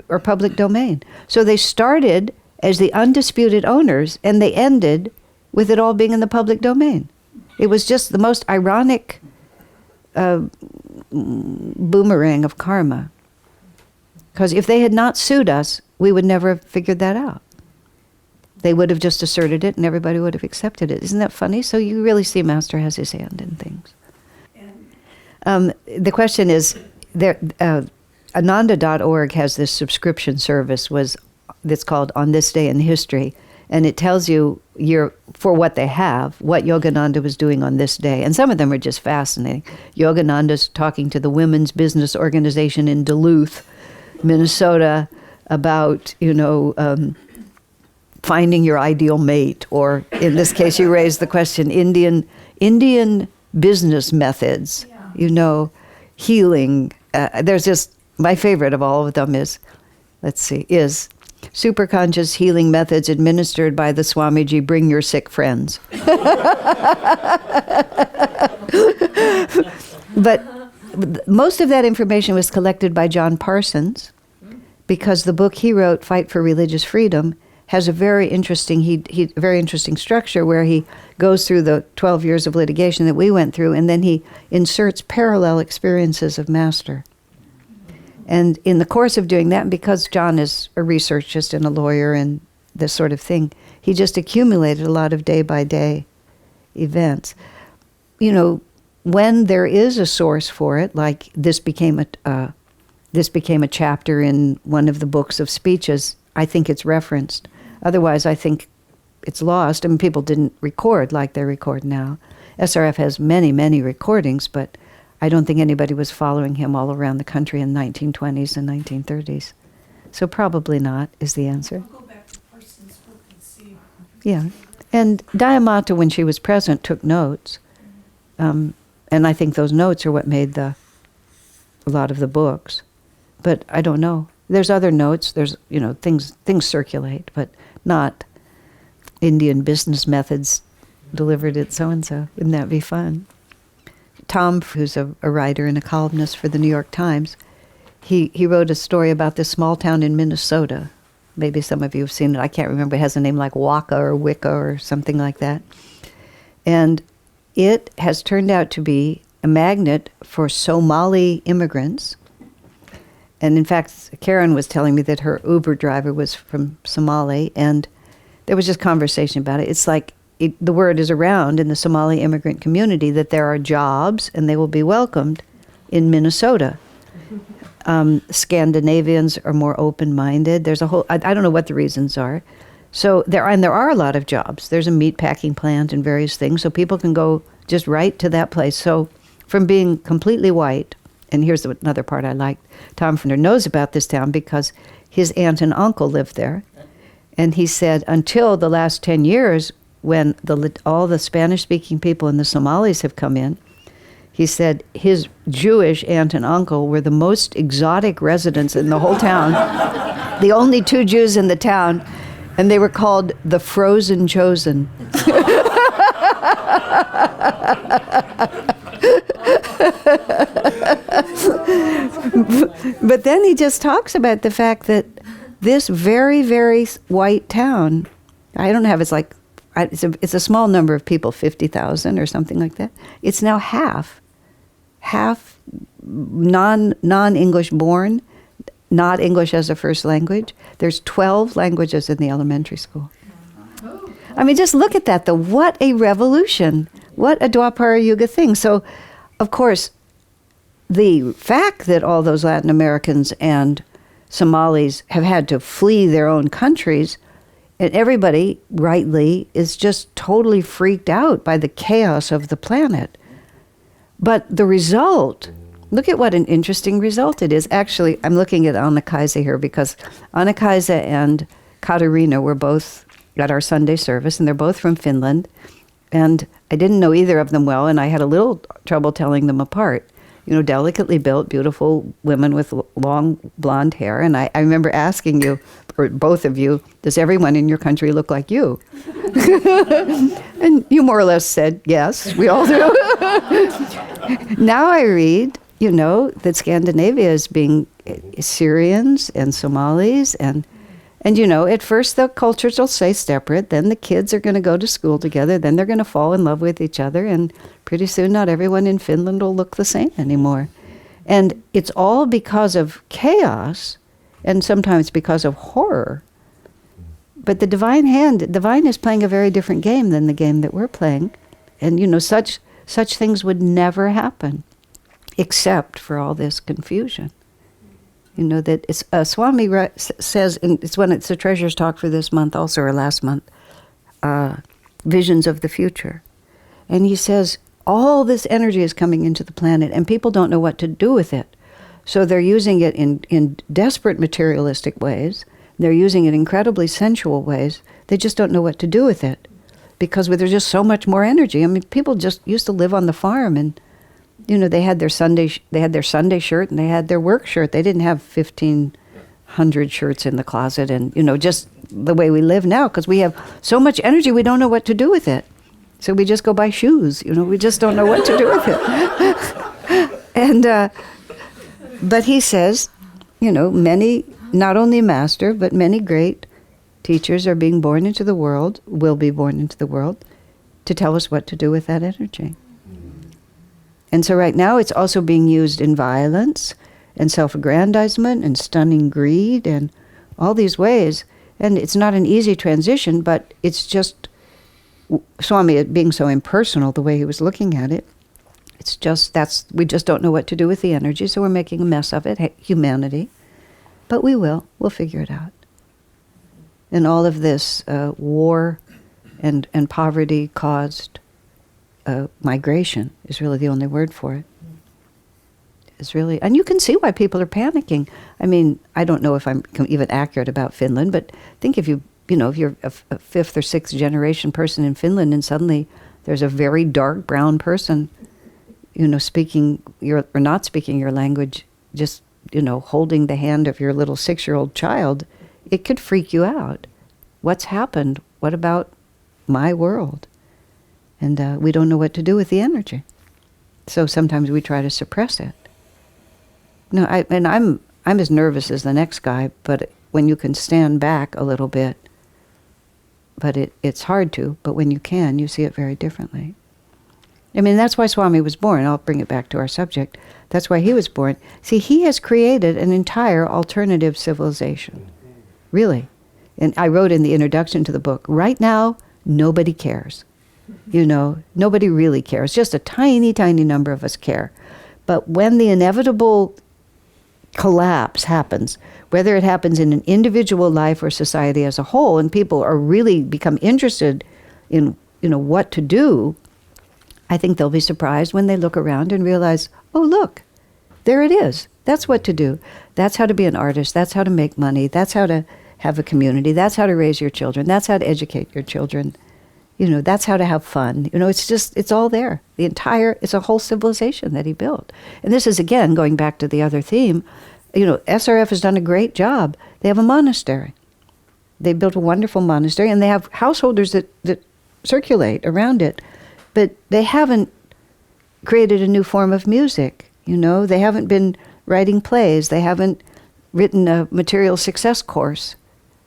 are public domain. So they started as the undisputed owners, and they ended with it all being in the public domain. It was just the most ironic boomerang of karma. Because if they had not sued us, we would never have figured that out. They would have just asserted it, and everybody would have accepted it. Isn't that funny? So you really see Master has his hand in things. The question is, Ananda.org has this subscription service that's called On This Day in History, and it tells you for what they have, what Yogananda was doing on this day. And some of them are just fascinating. Yogananda's talking to the Women's Business Organization in Duluth, Minnesota, about, finding your ideal mate, or in this case, you raised the question, Indian business methods, healing. There's just, my favorite of all of them is superconscious healing methods administered by the Swamiji. Bring your sick friends. But most of that information was collected by John Parsons, because the book he wrote, Fight for Religious Freedom, has a very interesting very interesting structure where he goes through the 12 years of litigation that we went through, and then he inserts parallel experiences of Master. And in the course of doing that, because John is a researchist and a lawyer and this sort of thing, he just accumulated a lot of day-by-day events. You know, when there is a source for it, like this became a chapter in one of the books of speeches, I think it's referenced. Otherwise, I think it's lost. I mean, people didn't record like they record now. SRF has many, many recordings, but I don't think anybody was following him all around the country in the 1920s and 1930s. So probably not is the answer. I'll go back to Parsons' book and see. Yeah. And Dayamata, when she was present, took notes. And I think those notes are what made a lot of the books. But I don't know. There's other notes. There's, you know, things circulate, but not Indian business methods delivered at so-and-so. Wouldn't that be fun? Tom, who's a writer and a columnist for the New York Times, he wrote a story about this small town in Minnesota. Maybe some of you have seen it. I can't remember. It has a name like Waka or Wicca or something like that. And it has turned out to be a magnet for Somali immigrants. And in fact, Karen was telling me that her Uber driver was from Somali, and there was just conversation about it. It's like the word is around in the Somali immigrant community that there are jobs and they will be welcomed in Minnesota. Scandinavians are more open-minded. There's a whole, I don't know what the reasons are. So there are a lot of jobs. There's a meat packing plant and various things, so people can go just right to that place. So from being completely white, and here's another part I liked, Tom Fender knows about this town because his aunt and uncle lived there. And he said until the last 10 years, when all the Spanish-speaking people and the Somalis have come in, he said his Jewish aunt and uncle were the most exotic residents in the whole town. The only two Jews in the town, and they were called the Frozen Chosen. But then he just talks about the fact that this very, very white town, I don't have, it's a small number of people, 50,000 or something like that. It's now half non-English born, not English as a first language. There's 12 languages in the elementary school. I mean, just look at that, though. What a revolution. What a Dwapara Yuga thing. So, of course, the fact that all those Latin Americans and Somalis have had to flee their own countries, and everybody, rightly, is just totally freaked out by the chaos of the planet. But the result, look at what an interesting result it is. Actually, I'm looking at Anna Kaisa here because Anna Kaisa and Katarina were both at our Sunday service, and they're both from Finland. And I didn't know either of them well, and I had a little trouble telling them apart. You know, delicately built, beautiful women with long blonde hair. And I remember asking you, or both of you, does everyone in your country look like you? And you more or less said, yes, we all do. Now I read, you know, that Scandinavia is being Syrians and Somalis and you know, at first the cultures will stay separate, then the kids are going to go to school together, then they're going to fall in love with each other, and pretty soon not everyone in Finland will look the same anymore. And it's all because of chaos, and sometimes because of horror. But the divine is playing a very different game than the game that we're playing. And, you know, such things would never happen, except for all this confusion. You know, that it's, Swami says, it's a Treasures talk for this month also, or last month, visions of the future. And he says, all this energy is coming into the planet and people don't know what to do with it. So they're using it in desperate materialistic ways. They're using it in incredibly sensual ways. They just don't know what to do with it because there's just so much more energy. I mean, people just used to live on the farm and, you know, they had their Sunday shirt and they had their work shirt. They didn't have 1,500 shirts in the closet and, you know, just the way we live now because we have so much energy we don't know what to do with it. So we just go buy shoes, you know, we just don't know what to do with it. And, but he says, you know, many, not only Master, but many great teachers are being born into the world, will be born into the world, to tell us what to do with that energy. And so right now it's also being used in violence and self-aggrandizement and stunning greed and all these ways. And it's not an easy transition, but it's just, Swami being so impersonal, the way he was looking at it, it's just, we just don't know what to do with the energy, so we're making a mess of it, humanity. But we'll figure it out. And all of this war and poverty caused migration is really the only word for it. It's really, and you can see why people are panicking. I mean, I don't know if I'm even accurate about Finland, but think if if you're a fifth or sixth generation person in Finland, and suddenly there's a very dark brown person, speaking or not speaking your language, just holding the hand of your little 6-year-old child, it could freak you out. What's happened? What about my world? And we don't know what to do with the energy. So sometimes we try to suppress it. No, I'm as nervous as the next guy, but when you can stand back a little bit, but it's hard to, but when you can, you see it very differently. I mean, that's why Swami was born. I'll bring it back to our subject. That's why he was born. See, he has created an entire alternative civilization. Really. And I wrote in the introduction to the book, right now, nobody cares. Nobody really cares. Just a tiny, tiny number of us care. But when the inevitable collapse happens, whether it happens in an individual life or society as a whole, and people are really become interested in, what to do, I think they'll be surprised when they look around and realize, oh, look, there it is. That's what to do. That's how to be an artist. That's how to make money. That's how to have a community. That's how to raise your children. That's how to educate your children. That's how to have fun. It's all there. It's a whole civilization that he built. And this is, again, going back to the other theme, SRF has done a great job. They have a monastery. They built a wonderful monastery, and they have householders that circulate around it. But they haven't created a new form of music. They haven't been writing plays. They haven't written a material success course.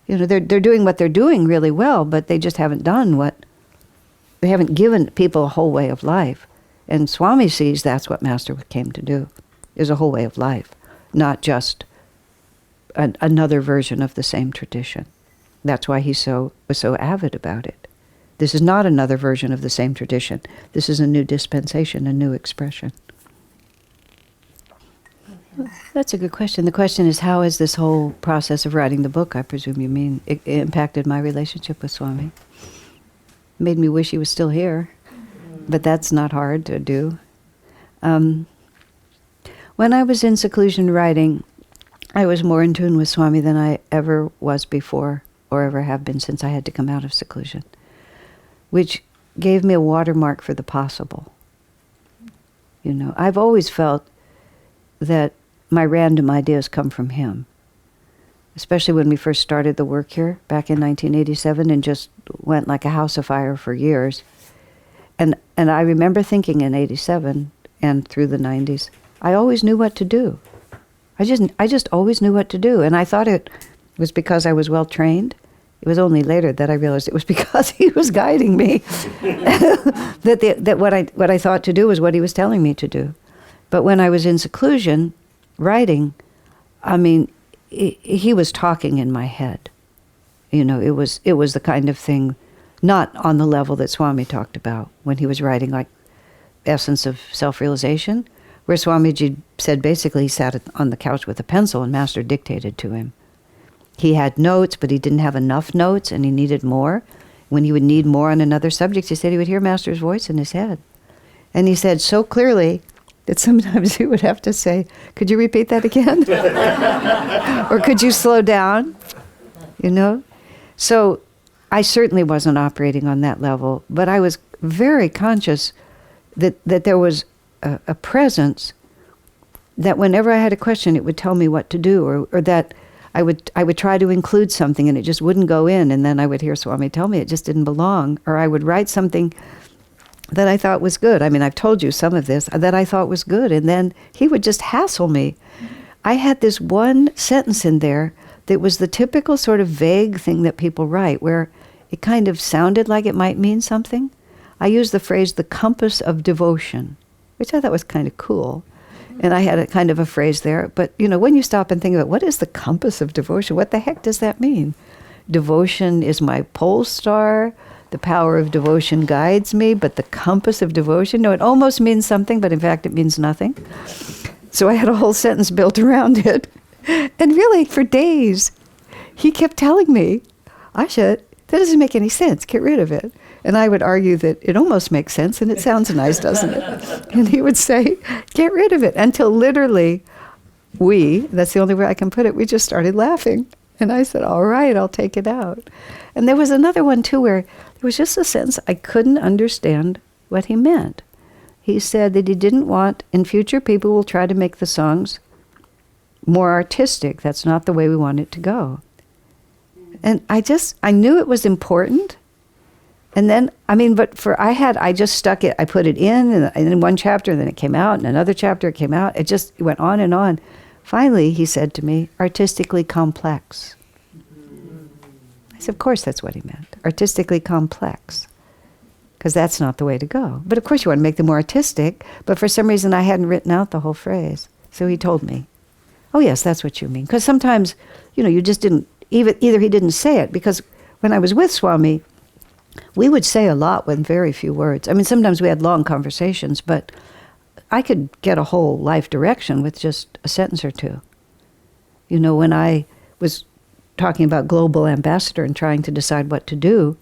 They're doing what they're doing really well, but they just haven't done they haven't given people a whole way of life. And Swami sees that's what Master came to do, is a whole way of life, not just another version of the same tradition. That's why he was so avid about it. This is not another version of the same tradition. This is a new dispensation, a new expression. That's a good question. The question is, how has this whole process of writing the book, I presume you mean, it impacted my relationship with Swami? Made me wish he was still here, but that's not hard to do. When I was in seclusion writing, I was more in tune with Swami than I ever was before, or ever have been since I had to come out of seclusion, which gave me a watermark for the possible. I've always felt that my random ideas come from him, especially when we first started the work here back in 1987 and just went like a house afire for years. And I remember thinking in 87 and through the 90s, I always knew what to do. I just always knew what to do. And I thought it was because I was well trained. It was only later that I realized it was because he was guiding me. that what I thought to do was what he was telling me to do. But when I was in seclusion writing, I mean, he was talking in my head. It was the kind of thing, not on the level that Swami talked about when he was writing like Essence of Self-Realization, where Swamiji said basically he sat on the couch with a pencil and Master dictated to him. He had notes, but he didn't have enough notes and he needed more. When he would need more on another subject, he said he would hear Master's voice in his head. And he said so clearly that sometimes he would have to say, could you repeat that again? Or could you slow down? So I certainly wasn't operating on that level, but I was very conscious that there was a presence that whenever I had a question, it would tell me what to do, or that I would try to include something and it just wouldn't go in, and then I would hear Swami tell me it just didn't belong, or I would write something that I thought was good. I mean, I've told you some of this, that I thought was good, and then he would just hassle me. I had this one sentence in there It was the typical sort of vague thing that people write, where it kind of sounded like it might mean something. I used the phrase, the compass of devotion, which I thought was kind of cool. And I had a kind of a phrase there. But, when you stop and think about what is the compass of devotion, what the heck does that mean? Devotion is my pole star. The power of devotion guides me. But the compass of devotion, no, it almost means something, but in fact it means nothing. So I had a whole sentence built around it. And really, for days, he kept telling me, Asha, that doesn't make any sense. Get rid of it. And I would argue that it almost makes sense and it sounds nice, doesn't it? And he would say, get rid of it. Until literally that's the only way I can put it, we just started laughing. And I said, all right, I'll take it out. And there was another one too where there was just a sense I couldn't understand what he meant. He said that he didn't want, in future people will try to make the songs more artistic. That's not the way we want it to go. And I knew it was important. And then, I just stuck it, I put it in one chapter, and then it came out, and another chapter, it came out. It went on and on. Finally, he said to me, artistically complex. I said, of course that's what he meant, artistically complex. Because that's not the way to go. But of course you want to make them more artistic, but for some reason I hadn't written out the whole phrase. So he told me, oh yes, that's what you mean. Because sometimes, you just didn't, either he didn't say it, because when I was with Swami, we would say a lot with very few words. Sometimes we had long conversations, but I could get a whole life direction with just a sentence or two. When I was talking about global ambassador and trying to decide what to do,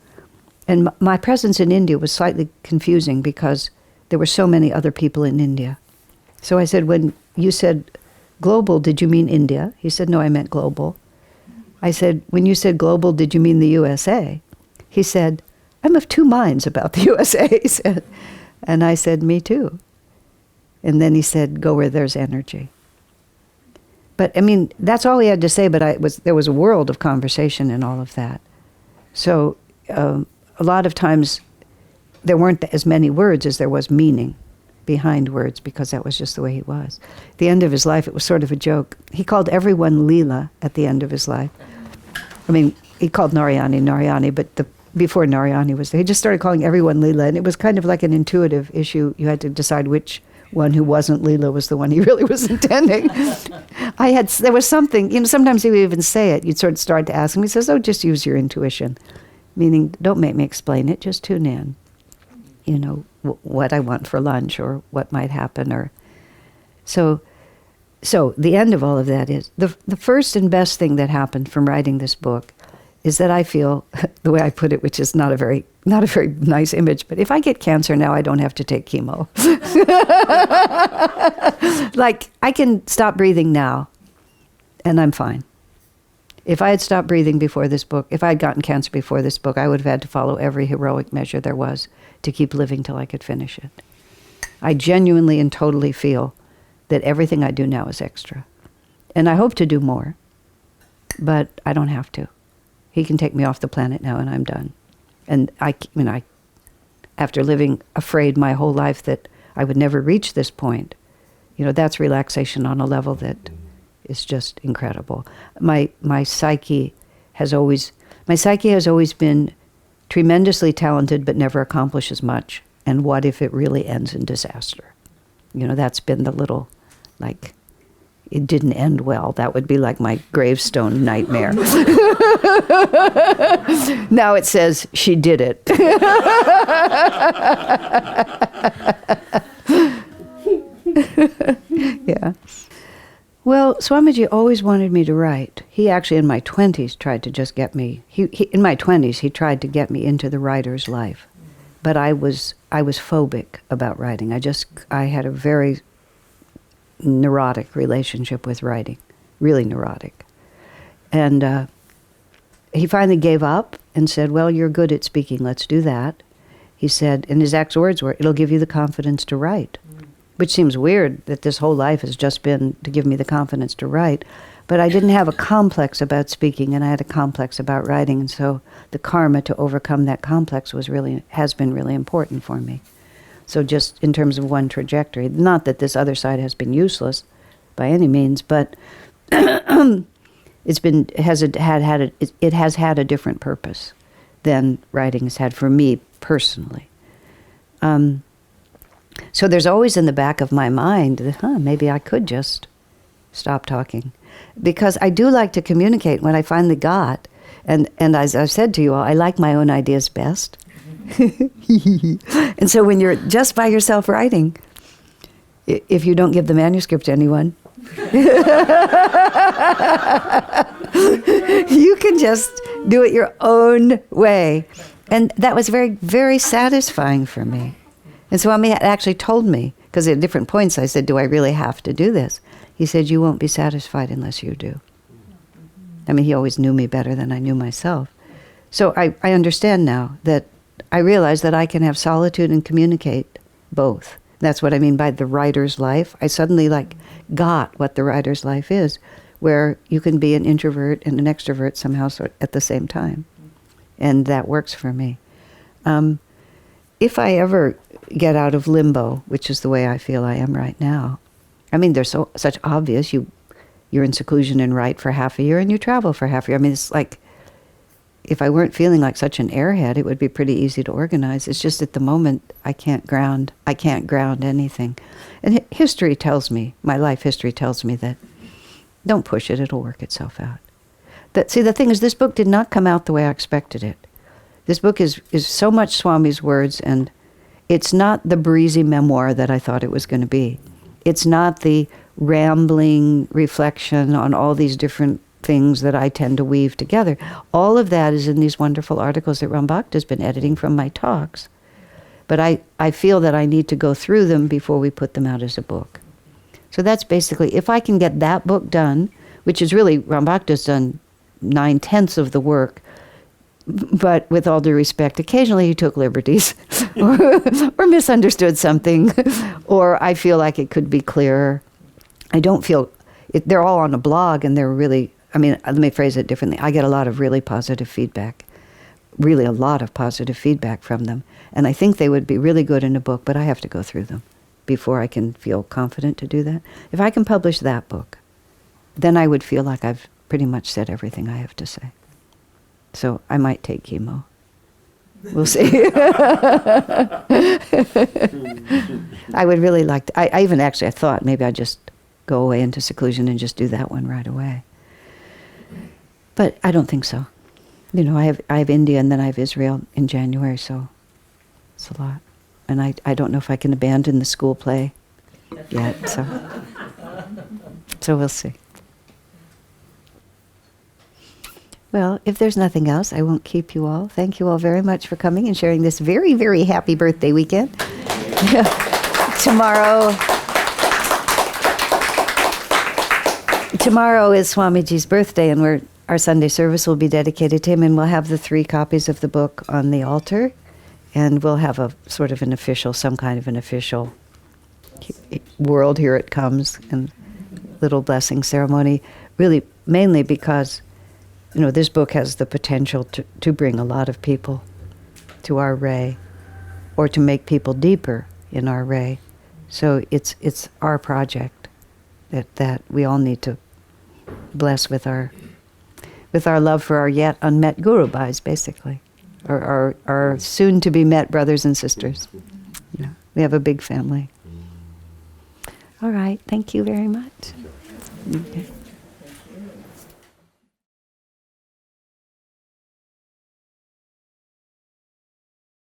and my presence in India was slightly confusing because there were so many other people in India. So I said, when you said global, did you mean India? He said, no, I meant global. I said, when you said global, did you mean the USA? He said, I'm of two minds about the USA, he said. And I said, me too. And then he said, go where there's energy. But that's all he had to say, but there was a world of conversation in all of that. So a lot of times there weren't as many words as there was meaning behind words, because that was just the way he was. At the end of his life, it was sort of a joke. He called everyone Leela at the end of his life. He called Narayani, but before Narayani was there, he just started calling everyone Leela, and it was kind of like an intuitive issue. You had to decide which one who wasn't Leela was the one he really was intending. There was something, sometimes he would even say it. You'd sort of start to ask him. He says, oh, just use your intuition. Meaning, don't make me explain it, just tune in. What I want for lunch or what might happen. So the end of all of that is, the first and best thing that happened from writing this book is that I feel, the way I put it, which is not a very nice image, but if I get cancer now, I don't have to take chemo. Like, I can stop breathing now, and I'm fine. If I had stopped breathing before this book, if I had gotten cancer before this book, I would have had to follow every heroic measure there was to keep living till I could finish it. I genuinely and totally feel that everything I do now is extra. And I hope to do more, but I don't have to. He can take me off the planet now and I'm done. And after living afraid my whole life that I would never reach this point, that's relaxation on a level that is just incredible. My psyche has always been tremendously talented but never accomplishes much. And what if it really ends in disaster? That's been the little, it didn't end well. That would be like my gravestone nightmare. Now it says, she did it. Yeah. Well, Swamiji always wanted me to write. He actually, in my 20s, tried to just get me, in my 20s, he tried to get me into the writer's life. But I was phobic about writing. I had a very neurotic relationship with writing, really neurotic. And he finally gave up and said, well, you're good at speaking, let's do that. He said, and his exact words were, it'll give you the confidence to write. Which seems weird that this whole life has just been to give me the confidence to write. But I didn't have a complex about speaking, and I had a complex about writing, and so the karma to overcome that complex has been really important for me. So just in terms of one trajectory, not that this other side has been useless by any means, but it has had a different purpose than writing has had for me personally. So there's always in the back of my mind that, maybe I could just stop talking. Because I do like to communicate when I finally got, and as I've said to you all, I like my own ideas best. And so when you're just by yourself writing, if you don't give the manuscript to anyone, you can just do it your own way. And that was very, very satisfying for me. And Swami had actually told me, because at different points I said, do I really have to do this? He said, you won't be satisfied unless you do. I mean, he always knew me better than I knew myself. So I understand now that I realize that I can have solitude and communicate both. That's what I mean by the writer's life. I suddenly got what the writer's life is, where you can be an introvert and an extrovert somehow at the same time. And that works for me. If I ever get out of limbo, which is the way I feel I am right now, I mean, they're such obvious. You're in seclusion and write for half a year and you travel for half a year. I mean, it's like, if I weren't feeling like such an airhead, it would be pretty easy to organize. It's just at the moment I can't ground anything. And history tells me, my life history tells me that don't push it, it'll work itself out. See, the thing is, this book did not come out the way I expected it. This book is so much Swami's words, and it's not the breezy memoir that I thought it was going to be. It's not the rambling reflection on all these different things that I tend to weave together. All of that is in these wonderful articles that Rambhakta's been editing from my talks. But I feel that I need to go through them before we put them out as a book. So that's basically, if I can get that book done, which is really, Rambhakta's done 9/10 of the work, but with all due respect, occasionally he took liberties or misunderstood something, or I feel like it could be clearer. I don't feel, they're all on a blog and they're really, I mean, let me phrase it differently. I get a lot of really positive feedback, really a lot of positive feedback from them. And I think they would be really good in a book, but I have to go through them before I can feel confident to do that. If I can publish that book, then I would feel like I've pretty much said everything I have to say. So I might take chemo. We'll see. I would really like to, I even actually, I thought maybe I'd just go away into seclusion and just do that one right away. But I don't think so. You know, I have India and then I have Israel in January, so it's a lot. And I don't know if I can abandon the school play yet, so we'll see. Well, if there's nothing else, I won't keep you all. Thank you all very much for coming and sharing this very, very happy birthday weekend. Tomorrow is Swamiji's birthday, and our Sunday service will be dedicated to him, and we'll have the 3 copies of the book on the altar, and we'll have a sort of an official, some kind of an official world, here it comes, and little blessing ceremony, really mainly because, you know, this book has the potential to bring a lot of people to our ray, or to make people deeper in our ray. So it's our project that we all need to bless with our love for our yet unmet Guru Bhais, basically, or our soon to be met brothers and sisters. You know, we have a big family. All right, thank you very much. Okay.